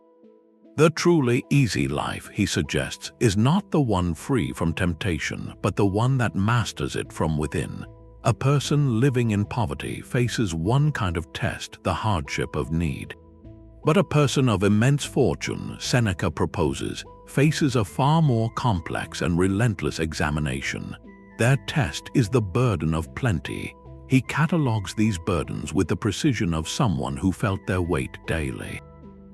The truly easy life, he suggests, is not the one free from temptation, but the one that masters it from within. A person living in poverty faces one kind of test, the hardship of need. But a person of immense fortune, Seneca proposes, faces a far more complex and relentless examination. Their test is the burden of plenty. He catalogues these burdens with the precision of someone who felt their weight daily.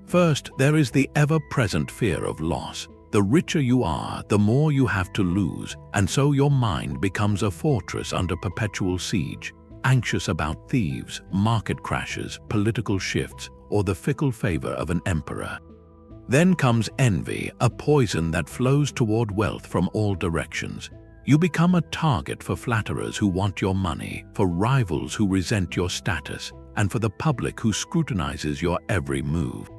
First, there is the ever-present fear of loss. The richer you are, the more you have to lose, and so your mind becomes a fortress under perpetual siege, anxious about thieves, market crashes, political shifts, or the fickle favor of an emperor. Then comes envy, a poison that flows toward wealth from all directions. You become a target for flatterers who want your money, for rivals who resent your status, and for the public who scrutinizes your every move.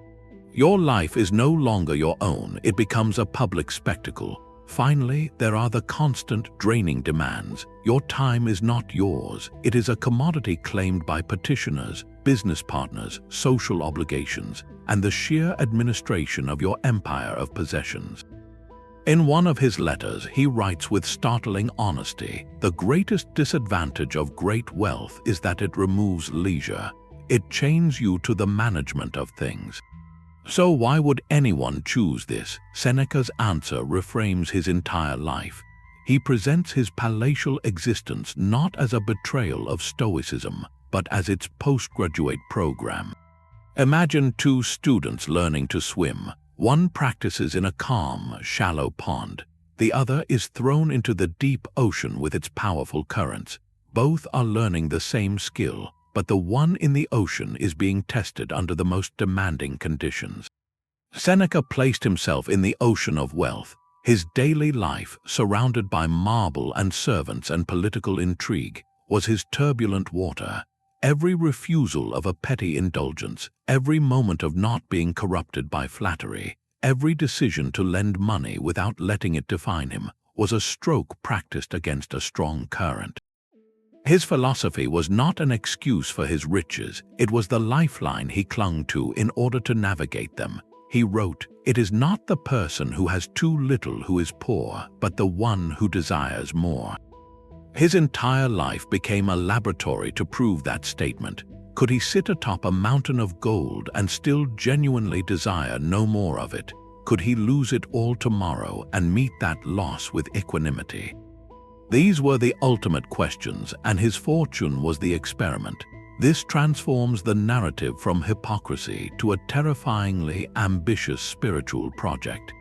Your life is no longer your own, it becomes a public spectacle. Finally, there are the constant, draining demands. Your time is not yours, it is a commodity claimed by petitioners, business partners, social obligations, and the sheer administration of your empire of possessions. In one of his letters, he writes with startling honesty, "The greatest disadvantage of great wealth is that it removes leisure. It chains you to the management of things." So why would anyone choose this? Seneca's answer reframes his entire life. He presents his palatial existence not as a betrayal of Stoicism, but as its postgraduate program. Imagine two students learning to swim. One practices in a calm, shallow pond. The other is thrown into the deep ocean with its powerful currents. Both are learning the same skill, but the one in the ocean is being tested under the most demanding conditions. Seneca placed himself in the ocean of wealth. His daily life, surrounded by marble and servants and political intrigue, was his turbulent water. Every refusal of a petty indulgence, every moment of not being corrupted by flattery, every decision to lend money without letting it define him, was a stroke practiced against a strong current. His philosophy was not an excuse for his riches, it was the lifeline he clung to in order to navigate them. He wrote, "It is not the person who has too little who is poor, but the one who desires more." His entire life became a laboratory to prove that statement. Could he sit atop a mountain of gold and still genuinely desire no more of it? Could he lose it all tomorrow and meet that loss with equanimity? These were the ultimate questions, and his fortune was the experiment. This transforms the narrative from hypocrisy to a terrifyingly ambitious spiritual project.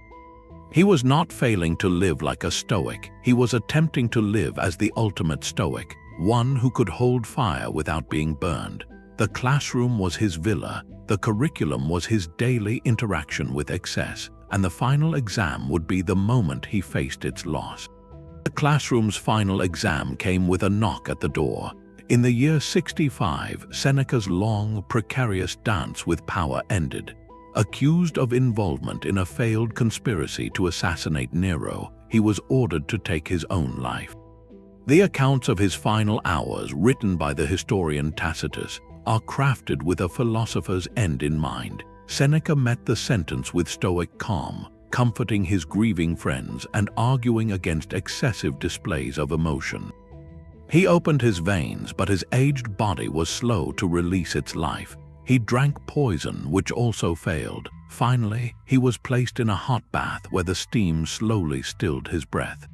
He was not failing to live like a Stoic, he was attempting to live as the ultimate Stoic, one who could hold fire without being burned. The classroom was his villa, the curriculum was his daily interaction with excess, and the final exam would be the moment he faced its loss. The classroom's final exam came with a knock at the door. In the year 65, Seneca's long, precarious dance with power ended. Accused of involvement in a failed conspiracy to assassinate Nero, he was ordered to take his own life. The accounts of his final hours, written by the historian Tacitus, are crafted with a philosopher's end in mind. Seneca met the sentence with stoic calm, comforting his grieving friends and arguing against excessive displays of emotion. He opened his veins, but his aged body was slow to release its life. He drank poison, which also failed. Finally, he was placed in a hot bath where the steam slowly stilled his breath.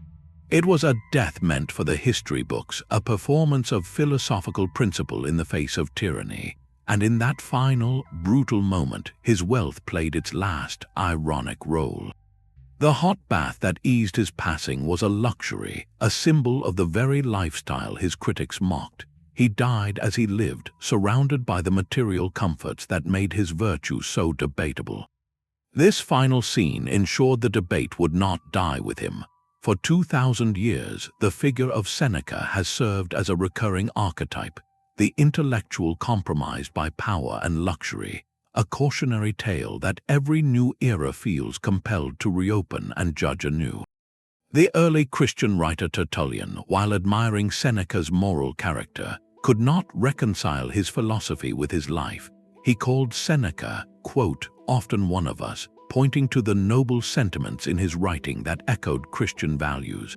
It was a death meant for the history books, a performance of philosophical principle in the face of tyranny. And in that final, brutal moment, his wealth played its last, ironic role. The hot bath that eased his passing was a luxury, a symbol of the very lifestyle his critics mocked. He died as he lived, surrounded by the material comforts that made his virtue so debatable. This final scene ensured the debate would not die with him. For 2,000 years, the figure of Seneca has served as a recurring archetype, the intellectual compromised by power and luxury, a cautionary tale that every new era feels compelled to reopen and judge anew. The early Christian writer Tertullian, while admiring Seneca's moral character, could not reconcile his philosophy with his life. He called Seneca, quote, often one of us, pointing to the noble sentiments in his writing that echoed Christian values.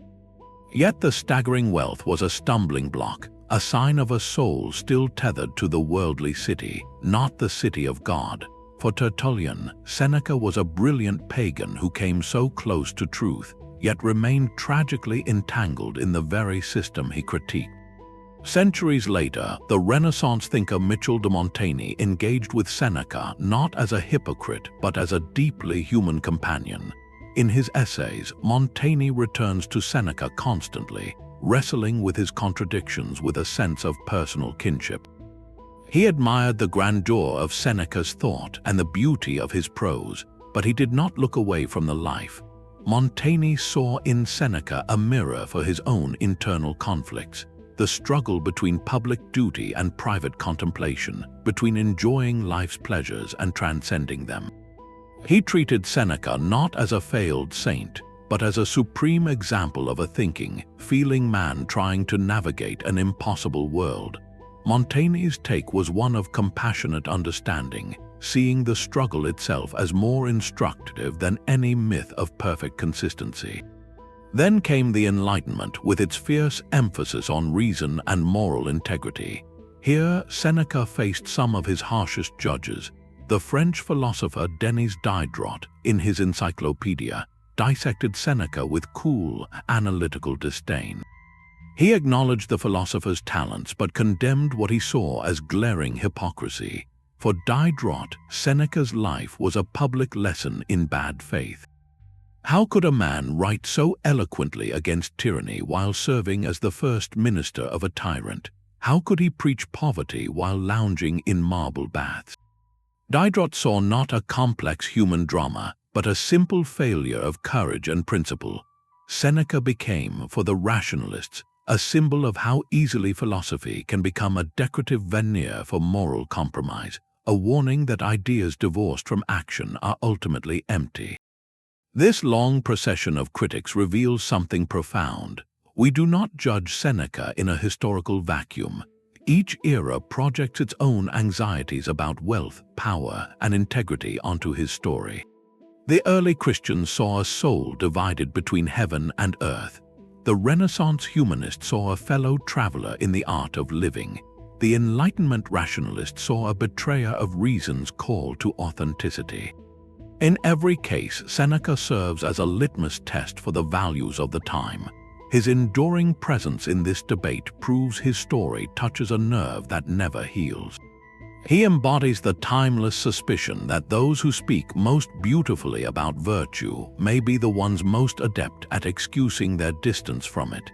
Yet the staggering wealth was a stumbling block, a sign of a soul still tethered to the worldly city, not the city of God. For Tertullian, Seneca was a brilliant pagan who came so close to truth, yet remained tragically entangled in the very system he critiqued. Centuries later, the Renaissance thinker Michel de Montaigne engaged with Seneca not as a hypocrite but as a deeply human companion. In his essays, Montaigne returns to Seneca constantly, wrestling with his contradictions with a sense of personal kinship. He admired the grandeur of Seneca's thought and the beauty of his prose, but he did not look away from the life. Montaigne saw in Seneca a mirror for his own internal conflicts, the struggle between public duty and private contemplation, between enjoying life's pleasures and transcending them. He treated Seneca not as a failed saint, but as a supreme example of a thinking, feeling man trying to navigate an impossible world. Montaigne's take was one of compassionate understanding, seeing the struggle itself as more instructive than any myth of perfect consistency. Then came the Enlightenment with its fierce emphasis on reason and moral integrity. Here, Seneca faced some of his harshest judges. The French philosopher Denis Diderot, in his Encyclopedia, dissected Seneca with cool, analytical disdain. He acknowledged the philosopher's talents but condemned what he saw as glaring hypocrisy. For Diderot, Seneca's life was a public lesson in bad faith. How could a man write so eloquently against tyranny while serving as the first minister of a tyrant? How could he preach poverty while lounging in marble baths? Diderot saw not a complex human drama, but a simple failure of courage and principle. Seneca became, for the rationalists, a symbol of how easily philosophy can become a decorative veneer for moral compromise, a warning that ideas divorced from action are ultimately empty. This long procession of critics reveals something profound. We do not judge Seneca in a historical vacuum. Each era projects its own anxieties about wealth, power, and integrity onto his story. The early Christians saw a soul divided between heaven and earth. The Renaissance humanist saw a fellow traveler in the art of living. The Enlightenment rationalist saw a betrayer of reason's call to authenticity. In every case, Seneca serves as a litmus test for the values of the time. His enduring presence in this debate proves his story touches a nerve that never heals. He embodies the timeless suspicion that those who speak most beautifully about virtue may be the ones most adept at excusing their distance from it.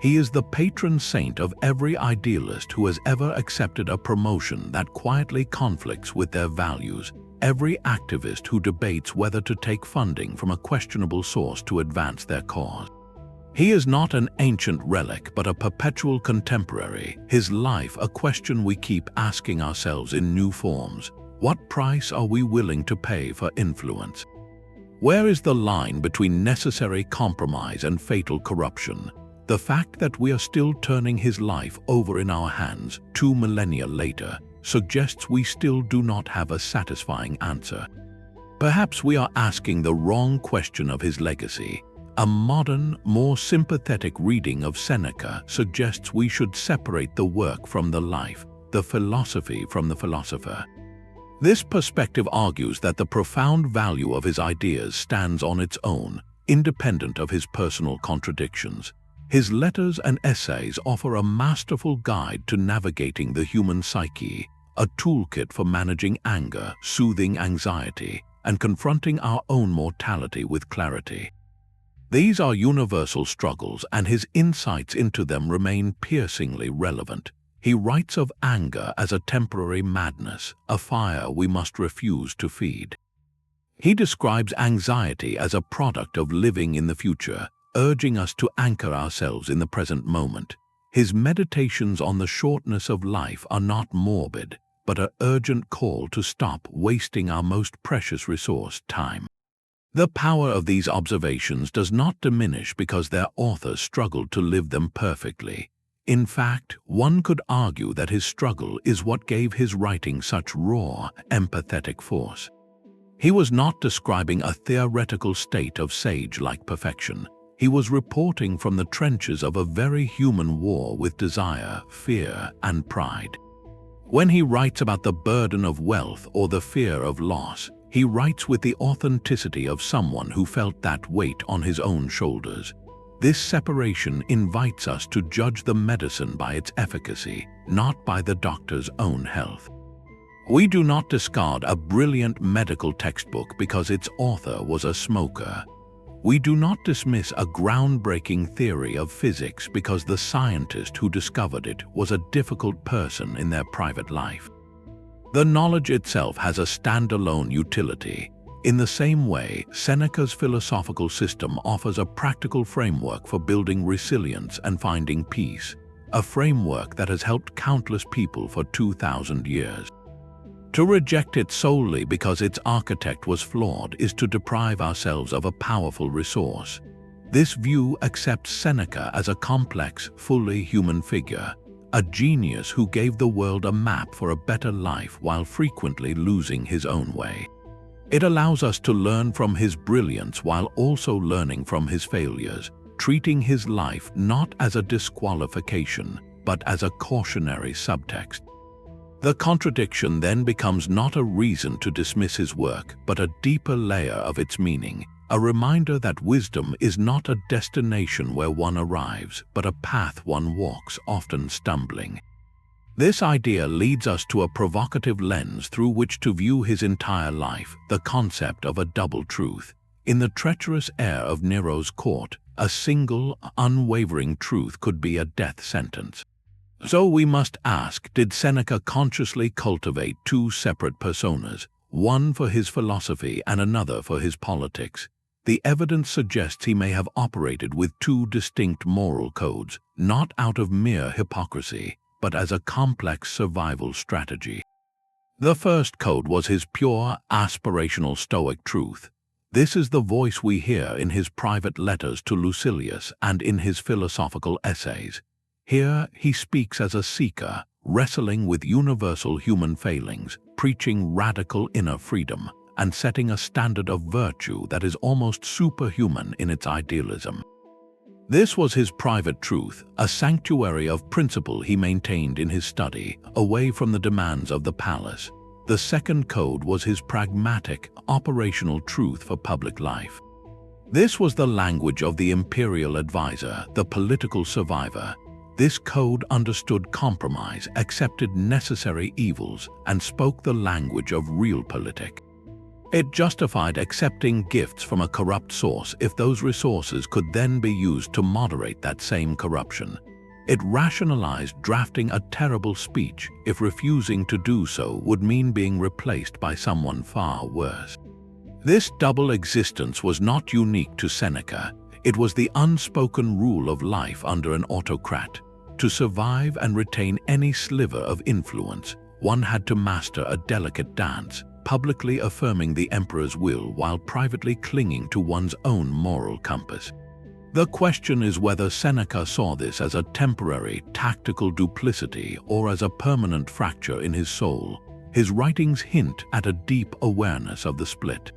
He is the patron saint of every idealist who has ever accepted a promotion that quietly conflicts with their values, every activist who debates whether to take funding from a questionable source to advance their cause. He is not an ancient relic, but a perpetual contemporary, his life a question we keep asking ourselves in new forms. What price are we willing to pay for influence? Where is the line between necessary compromise and fatal corruption? The fact that we are still turning his life over in our hands 2 millennia later suggests we still do not have a satisfying answer. Perhaps we are asking the wrong question of his legacy. A modern, more sympathetic reading of Seneca suggests we should separate the work from the life, the philosophy from the philosopher. This perspective argues that the profound value of his ideas stands on its own, independent of his personal contradictions. His letters and essays offer a masterful guide to navigating the human psyche, a toolkit for managing anger, soothing anxiety, and confronting our own mortality with clarity. These are universal struggles, and his insights into them remain piercingly relevant. He writes of anger as a temporary madness, a fire we must refuse to feed. He describes anxiety as a product of living in the future, urging us to anchor ourselves in the present moment. His meditations on the shortness of life are not morbid, but an urgent call to stop wasting our most precious resource, time. The power of these observations does not diminish because their authors struggled to live them perfectly. In fact, one could argue that his struggle is what gave his writing such raw, empathetic force. He was not describing a theoretical state of sage-like perfection. He was reporting from the trenches of a very human war with desire, fear, and pride. When he writes about the burden of wealth or the fear of loss, he writes with the authenticity of someone who felt that weight on his own shoulders. This separation invites us to judge the medicine by its efficacy, not by the doctor's own health. We do not discard a brilliant medical textbook because its author was a smoker. We do not dismiss a groundbreaking theory of physics because the scientist who discovered it was a difficult person in their private life. The knowledge itself has a standalone utility. In the same way, Seneca's philosophical system offers a practical framework for building resilience and finding peace, a framework that has helped countless people for 2,000 years. To reject it solely because its architect was flawed is to deprive ourselves of a powerful resource. This view accepts Seneca as a complex, fully human figure, a genius who gave the world a map for a better life while frequently losing his own way. It allows us to learn from his brilliance while also learning from his failures, treating his life not as a disqualification, but as a cautionary subtext. The contradiction then becomes not a reason to dismiss his work, but a deeper layer of its meaning, a reminder that wisdom is not a destination where one arrives, but a path one walks, often stumbling. This idea leads us to a provocative lens through which to view his entire life, the concept of a double truth. In the treacherous air of Nero's court, a single, unwavering truth could be a death sentence. So we must ask, did Seneca consciously cultivate two separate personas, one for his philosophy and another for his politics? The evidence suggests he may have operated with two distinct moral codes, not out of mere hypocrisy, but as a complex survival strategy. The first code was his pure, aspirational Stoic truth. This is the voice we hear in his private letters to Lucilius and in his philosophical essays. Here he speaks as a seeker, wrestling with universal human failings, preaching radical inner freedom, and setting a standard of virtue that is almost superhuman in its idealism. This was his private truth, a sanctuary of principle he maintained in his study, away from the demands of the palace. The second code was his pragmatic, operational truth for public life. This was the language of the imperial advisor, the political survivor. This code understood compromise, accepted necessary evils, and spoke the language of realpolitik. It justified accepting gifts from a corrupt source if those resources could then be used to moderate that same corruption. It rationalized drafting a terrible speech if refusing to do so would mean being replaced by someone far worse. This double existence was not unique to Seneca. It was the unspoken rule of life under an autocrat. To survive and retain any sliver of influence, one had to master a delicate dance, publicly affirming the emperor's will while privately clinging to one's own moral compass. The question is whether Seneca saw this as a temporary, tactical duplicity or as a permanent fracture in his soul. His writings hint at a deep awareness of the split.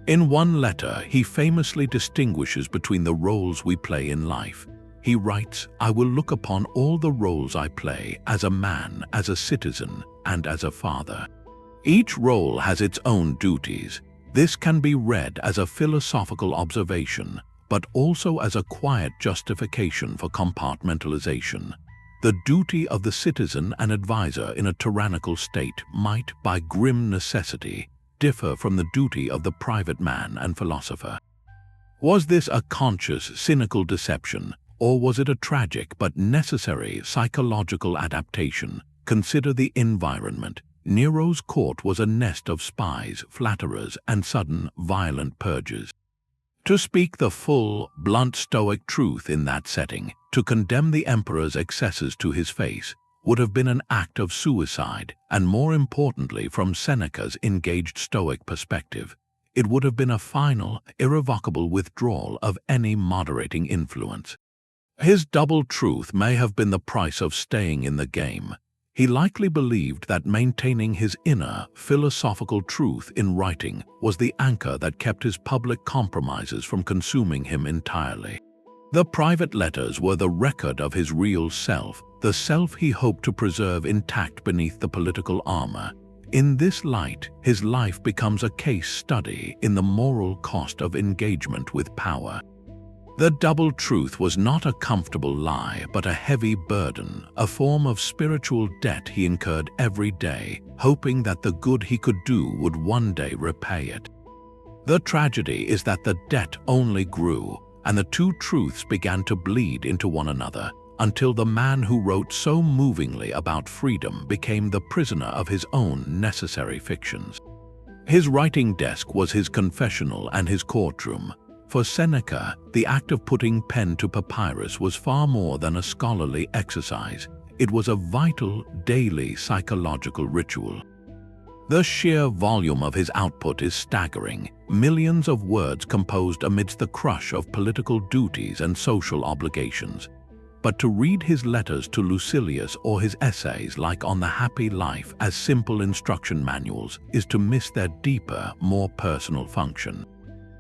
In one letter, he famously distinguishes between the roles we play in life. He writes, "I will look upon all the roles I play as a man, as a citizen, and as a father." Each role has its own duties. This can be read as a philosophical observation, but also as a quiet justification for compartmentalization. The duty of the citizen and advisor in a tyrannical state might, by grim necessity, differ from the duty of the private man and philosopher. Was this a conscious, cynical deception? Or was it a tragic but necessary psychological adaptation? Consider the environment. Nero's court was a nest of spies, flatterers, and sudden, violent purges. To speak the full, blunt Stoic truth in that setting, to condemn the emperor's excesses to his face, would have been an act of suicide, and more importantly, from Seneca's engaged Stoic perspective, it would have been a final, irrevocable withdrawal of any moderating influence. His double truth may have been the price of staying in the game. He likely believed that maintaining his inner, philosophical truth in writing was the anchor that kept his public compromises from consuming him entirely. The private letters were the record of his real self, the self he hoped to preserve intact beneath the political armor. In this light, his life becomes a case study in the moral cost of engagement with power. The double truth was not a comfortable lie, but a heavy burden, a form of spiritual debt he incurred every day, hoping that the good he could do would one day repay it. The tragedy is that the debt only grew, and the two truths began to bleed into one another, until the man who wrote so movingly about freedom became the prisoner of his own necessary fictions. His writing desk was his confessional and his courtroom. For Seneca, the act of putting pen to papyrus was far more than a scholarly exercise. It was a vital, daily psychological ritual. The sheer volume of his output is staggering, millions of words composed amidst the crush of political duties and social obligations. But to read his letters to Lucilius or his essays like On the Happy Life as simple instruction manuals is to miss their deeper, more personal function.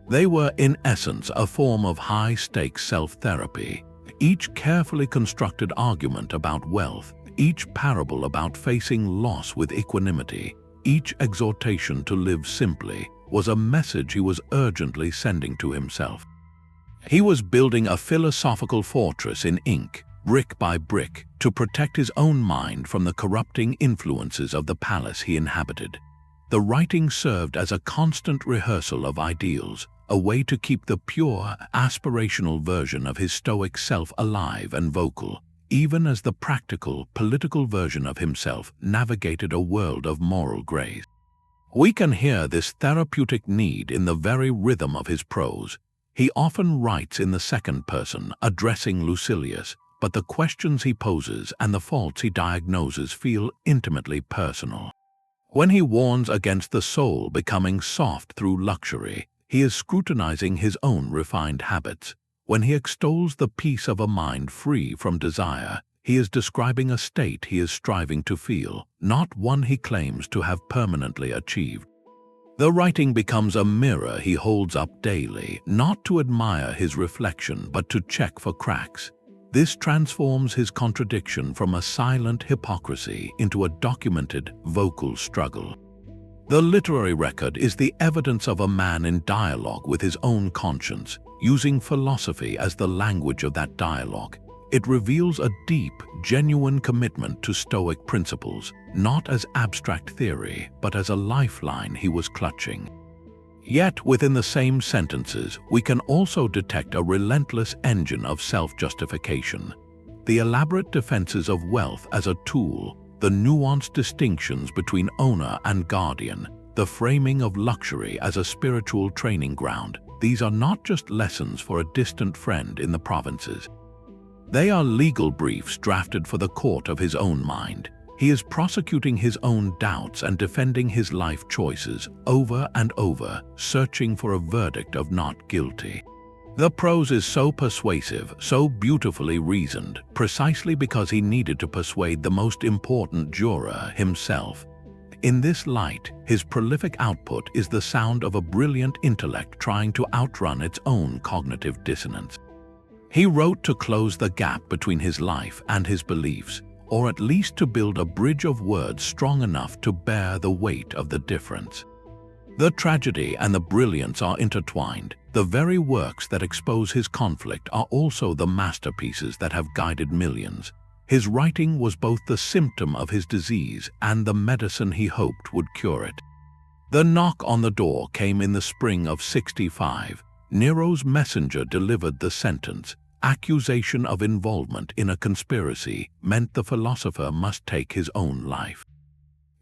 They were, in essence, a form of high-stakes self-therapy. Each carefully constructed argument about wealth, each parable about facing loss with equanimity, each exhortation to live simply, was a message he was urgently sending to himself. He was building a philosophical fortress in ink, brick by brick, to protect his own mind from the corrupting influences of the palace he inhabited. The writing served as a constant rehearsal of ideals, a way to keep the pure, aspirational version of his Stoic self alive and vocal, even as the practical, political version of himself navigated a world of moral grays. We can hear this therapeutic need in the very rhythm of his prose. He often writes in the second person, addressing Lucilius, but the questions he poses and the faults he diagnoses feel intimately personal. When he warns against the soul becoming soft through luxury, he is scrutinizing his own refined habits. When he extols the peace of a mind free from desire, he is describing a state he is striving to feel, not one he claims to have permanently achieved. The writing becomes a mirror he holds up daily, not to admire his reflection but to check for cracks. This transforms his contradiction from a silent hypocrisy into a documented, vocal struggle. The literary record is the evidence of a man in dialogue with his own conscience, using philosophy as the language of that dialogue. It reveals a deep, genuine commitment to Stoic principles, not as abstract theory, but as a lifeline he was clutching. Yet, within the same sentences, we can also detect a relentless engine of self-justification. The elaborate defenses of wealth as a tool, the nuanced distinctions between owner and guardian, the framing of luxury as a spiritual training ground, these are not just lessons for a distant friend in the provinces. They are legal briefs drafted for the court of his own mind. He is prosecuting his own doubts and defending his life choices over and over, searching for a verdict of not guilty. The prose is so persuasive, so beautifully reasoned, precisely because he needed to persuade the most important juror, himself. In this light, his prolific output is the sound of a brilliant intellect trying to outrun its own cognitive dissonance. He wrote to close the gap between his life and his beliefs, or at least to build a bridge of words strong enough to bear the weight of the difference. The tragedy and the brilliance are intertwined. The very works that expose his conflict are also the masterpieces that have guided millions. His writing was both the symptom of his disease and the medicine he hoped would cure it. The knock on the door came in the spring of 65. Nero's messenger delivered the sentence. Accusation of involvement in a conspiracy meant the philosopher must take his own life.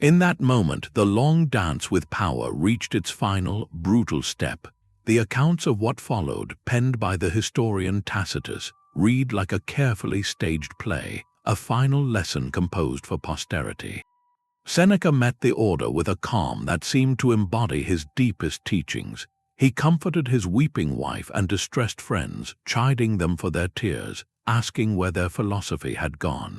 In that moment, the long dance with power reached its final, brutal step. The accounts of what followed, penned by the historian Tacitus, read like a carefully staged play, a final lesson composed for posterity. Seneca met the order with a calm that seemed to embody his deepest teachings. He comforted his weeping wife and distressed friends, chiding them for their tears, asking where their philosophy had gone.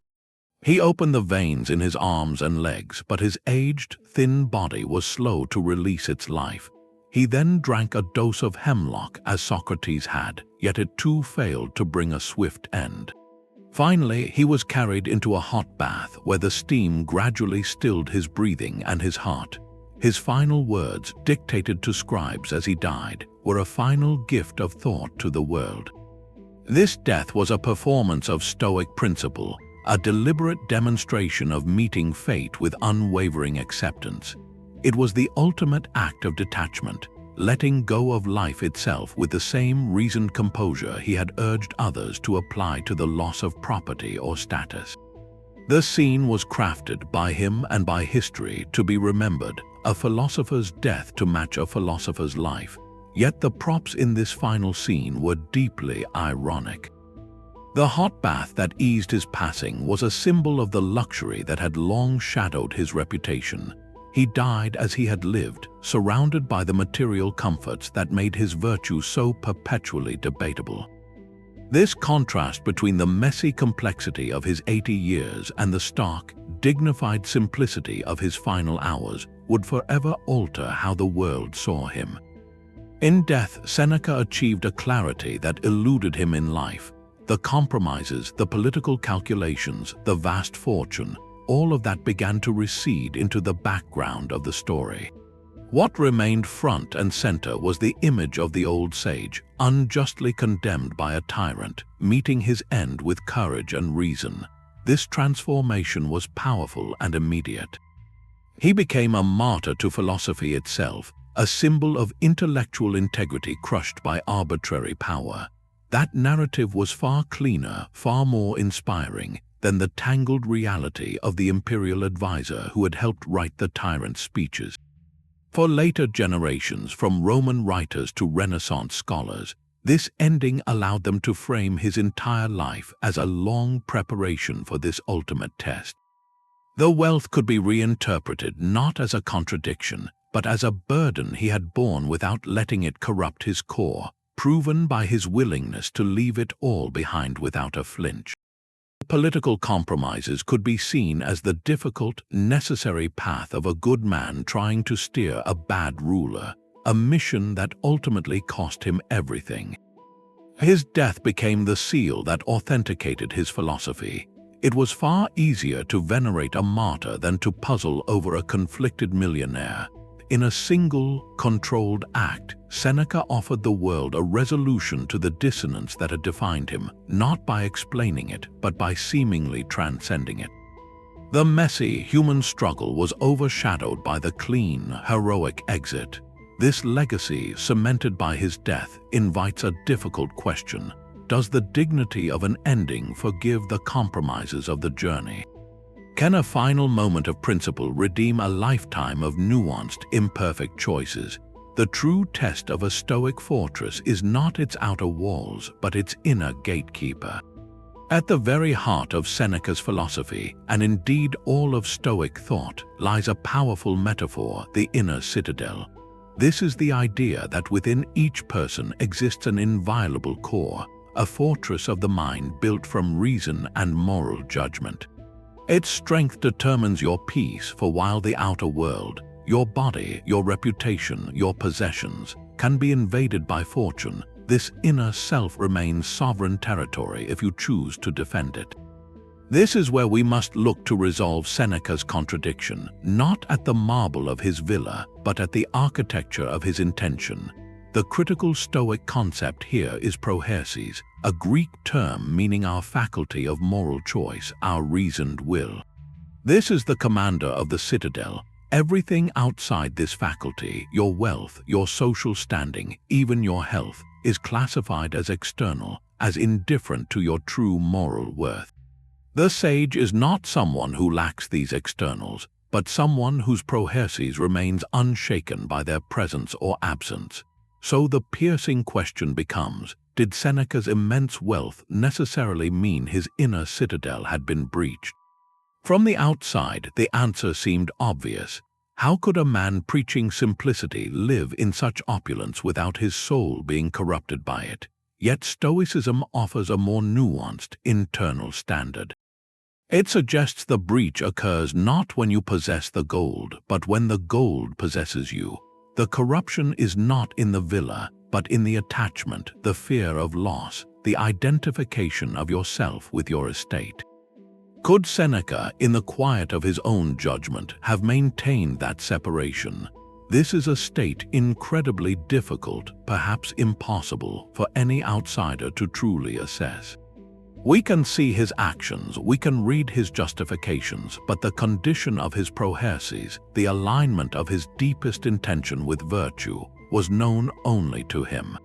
He opened the veins in his arms and legs, but his aged, thin body was slow to release its life. He then drank a dose of hemlock as Socrates had, yet it too failed to bring a swift end. Finally, he was carried into a hot bath where the steam gradually stilled his breathing and his heart. His final words, dictated to scribes as he died, were a final gift of thought to the world. This death was a performance of Stoic principle, a deliberate demonstration of meeting fate with unwavering acceptance. It was the ultimate act of detachment, letting go of life itself with the same reasoned composure he had urged others to apply to the loss of property or status. The scene was crafted by him and by history to be remembered, a philosopher's death to match a philosopher's life. Yet the props in this final scene were deeply ironic. The hot bath that eased his passing was a symbol of the luxury that had long shadowed his reputation. He died as he had lived, surrounded by the material comforts that made his virtue so perpetually debatable. This contrast between the messy complexity of his 80 years and the stark, dignified simplicity of his final hours would forever alter how the world saw him. In death, Seneca achieved a clarity that eluded him in life. The compromises, the political calculations, the vast fortune, all of that began to recede into the background of the story. What remained front and center was the image of the old sage, unjustly condemned by a tyrant, meeting his end with courage and reason. This transformation was powerful and immediate. He became a martyr to philosophy itself, a symbol of intellectual integrity crushed by arbitrary power. That narrative was far cleaner, far more inspiring than the tangled reality of the imperial advisor who had helped write the tyrant's speeches. For later generations, from Roman writers to Renaissance scholars, this ending allowed them to frame his entire life as a long preparation for this ultimate test. The wealth could be reinterpreted not as a contradiction, but as a burden he had borne without letting it corrupt his core, proven by his willingness to leave it all behind without a flinch. Political compromises could be seen as the difficult, necessary path of a good man trying to steer a bad ruler, a mission that ultimately cost him everything. His death became the seal that authenticated his philosophy. It was far easier to venerate a martyr than to puzzle over a conflicted millionaire. In a single, controlled act, Seneca offered the world a resolution to the dissonance that had defined him, not by explaining it, but by seemingly transcending it. The messy, human struggle was overshadowed by the clean, heroic exit. This legacy, cemented by his death, invites a difficult question. Does the dignity of an ending forgive the compromises of the journey? Can a final moment of principle redeem a lifetime of nuanced, imperfect choices? The true test of a Stoic fortress is not its outer walls, but its inner gatekeeper. At the very heart of Seneca's philosophy, and indeed all of Stoic thought, lies a powerful metaphor, the inner citadel. This is the idea that within each person exists an inviolable core, a fortress of the mind built from reason and moral judgment. Its strength determines your peace, for while the outer world, your body, your reputation, your possessions, can be invaded by fortune, this inner self remains sovereign territory if you choose to defend it. This is where we must look to resolve Seneca's contradiction, not at the marble of his villa, but at the architecture of his intention. The critical Stoic concept here is proherses, a Greek term meaning our faculty of moral choice, our reasoned will. This is the commander of the citadel. Everything outside this faculty, your wealth, your social standing, even your health, is classified as external, as indifferent to your true moral worth. The sage is not someone who lacks these externals, but someone whose proherses remains unshaken by their presence or absence. So the piercing question becomes, did Seneca's immense wealth necessarily mean his inner citadel had been breached? From the outside, the answer seemed obvious. How could a man preaching simplicity live in such opulence without his soul being corrupted by it? Yet Stoicism offers a more nuanced internal standard. It suggests the breach occurs not when you possess the gold, but when the gold possesses you. The corruption is not in the villa, but in the attachment, the fear of loss, the identification of yourself with your estate. Could Seneca, in the quiet of his own judgment, have maintained that separation? This is a state incredibly difficult, perhaps impossible, for any outsider to truly assess. We can see his actions, we can read his justifications, but the condition of his proherses, the alignment of his deepest intention with virtue, was known only to him.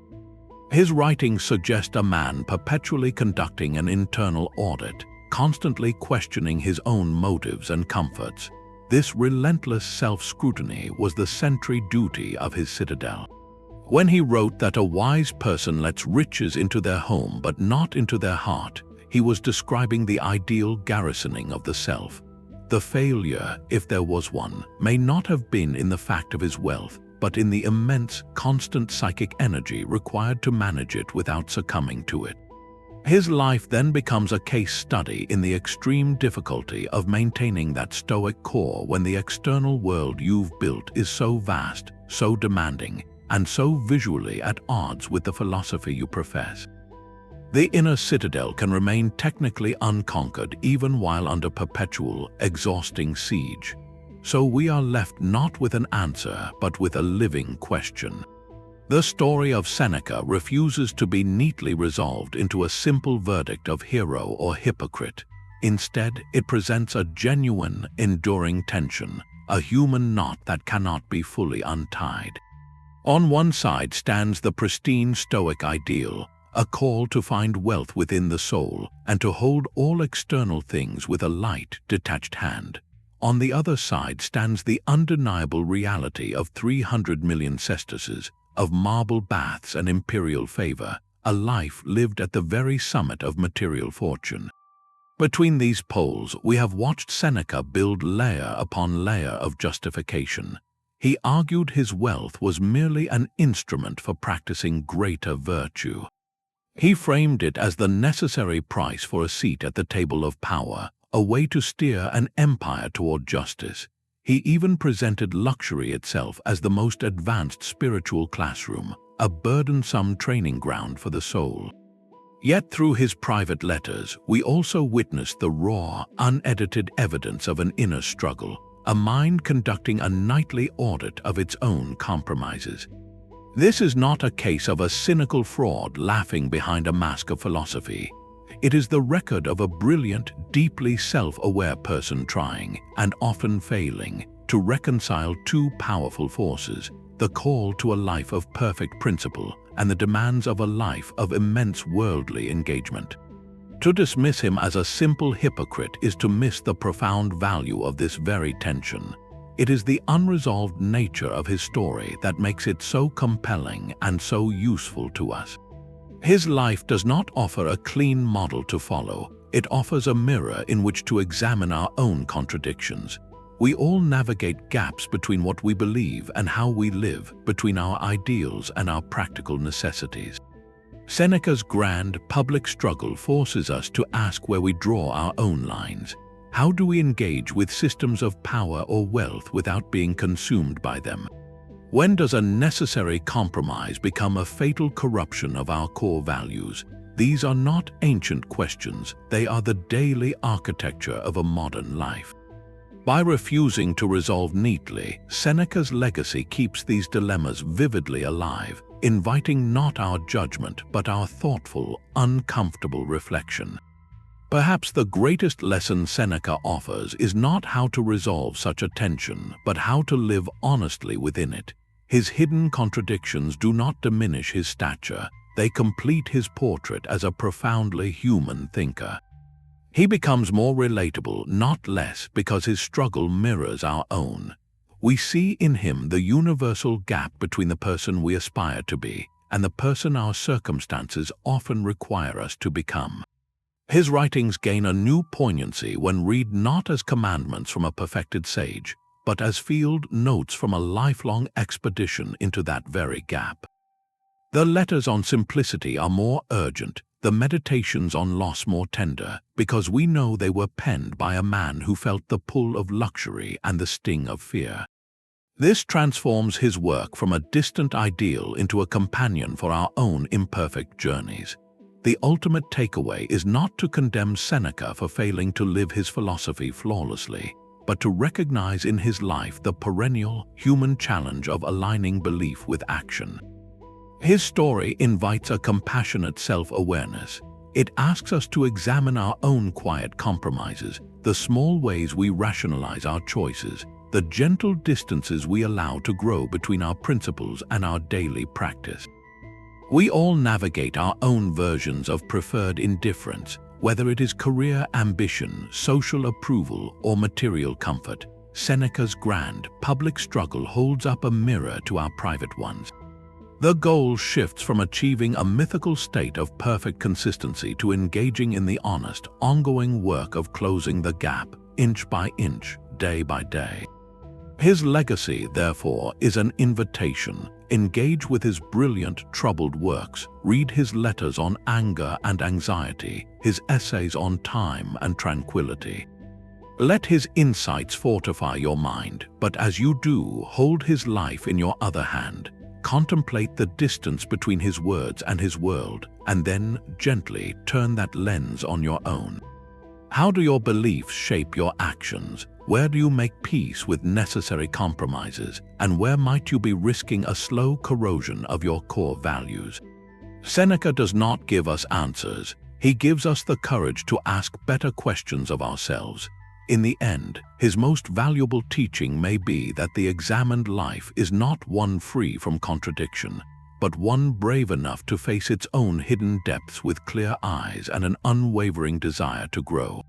His writings suggest a man perpetually conducting an internal audit, constantly questioning his own motives and comforts. This relentless self-scrutiny was the sentry duty of his citadel. When he wrote that a wise person lets riches into their home but not into their heart, he was describing the ideal garrisoning of the self. The failure, if there was one, may not have been in the fact of his wealth, but in the immense, constant psychic energy required to manage it without succumbing to it. His life then becomes a case study in the extreme difficulty of maintaining that Stoic core when the external world you've built is so vast, so demanding, and so visually at odds with the philosophy you profess. The inner citadel can remain technically unconquered even while under perpetual, exhausting siege. So we are left not with an answer, but with a living question. The story of Seneca refuses to be neatly resolved into a simple verdict of hero or hypocrite. Instead, it presents a genuine, enduring tension, a human knot that cannot be fully untied. On one side stands the pristine Stoic ideal, a call to find wealth within the soul and to hold all external things with a light, detached hand. On the other side stands the undeniable reality of 300 million sesterces, of marble baths and imperial favor, a life lived at the very summit of material fortune. Between these poles, we have watched Seneca build layer upon layer of justification. He argued his wealth was merely an instrument for practicing greater virtue. He framed it as the necessary price for a seat at the table of power, a way to steer an empire toward justice. He even presented luxury itself as the most advanced spiritual classroom, a burdensome training ground for the soul. Yet through his private letters, we also witnessed the raw, unedited evidence of an inner struggle, a mind conducting a nightly audit of its own compromises. This is not a case of a cynical fraud laughing behind a mask of philosophy. It is the record of a brilliant, deeply self-aware person trying, and often failing, to reconcile two powerful forces, the call to a life of perfect principle and the demands of a life of immense worldly engagement. To dismiss him as a simple hypocrite is to miss the profound value of this very tension. It is the unresolved nature of his story that makes it so compelling and so useful to us. His life does not offer a clean model to follow. It offers a mirror in which to examine our own contradictions. We all navigate gaps between what we believe and how we live, between our ideals and our practical necessities. Seneca's grand, public struggle forces us to ask where we draw our own lines. How do we engage with systems of power or wealth without being consumed by them? When does a necessary compromise become a fatal corruption of our core values? These are not ancient questions, they are the daily architecture of a modern life. By refusing to resolve neatly, Seneca's legacy keeps these dilemmas vividly alive, inviting not our judgment but our thoughtful, uncomfortable reflection. Perhaps the greatest lesson Seneca offers is not how to resolve such a tension, but how to live honestly within it. His hidden contradictions do not diminish his stature, they complete his portrait as a profoundly human thinker. He becomes more relatable, not less, because his struggle mirrors our own. We see in him the universal gap between the person we aspire to be and the person our circumstances often require us to become. His writings gain a new poignancy when read not as commandments from a perfected sage, but as field notes from a lifelong expedition into that very gap. The letters on simplicity are more urgent, the meditations on loss more tender, because we know they were penned by a man who felt the pull of luxury and the sting of fear. This transforms his work from a distant ideal into a companion for our own imperfect journeys. The ultimate takeaway is not to condemn Seneca for failing to live his philosophy flawlessly, but to recognize in his life the perennial human challenge of aligning belief with action. His story invites a compassionate self-awareness. It asks us to examine our own quiet compromises, the small ways we rationalize our choices, the gentle distances we allow to grow between our principles and our daily practice. We all navigate our own versions of preferred indifference, whether it is career ambition, social approval, or material comfort. Seneca's grand, public struggle holds up a mirror to our private ones. The goal shifts from achieving a mythical state of perfect consistency to engaging in the honest, ongoing work of closing the gap, inch by inch, day by day. His legacy, therefore, is an invitation. Engage with his brilliant, troubled works. Read his letters on anger and anxiety, his essays on time and tranquility. Let his insights fortify your mind, but as you do, hold his life in your other hand. Contemplate the distance between his words and his world, and then gently turn that lens on your own. How do your beliefs shape your actions? Where do you make peace with necessary compromises? And where might you be risking a slow corrosion of your core values? Seneca does not give us answers. He gives us the courage to ask better questions of ourselves. In the end, his most valuable teaching may be that the examined life is not one free from contradiction, but one brave enough to face its own hidden depths with clear eyes and an unwavering desire to grow.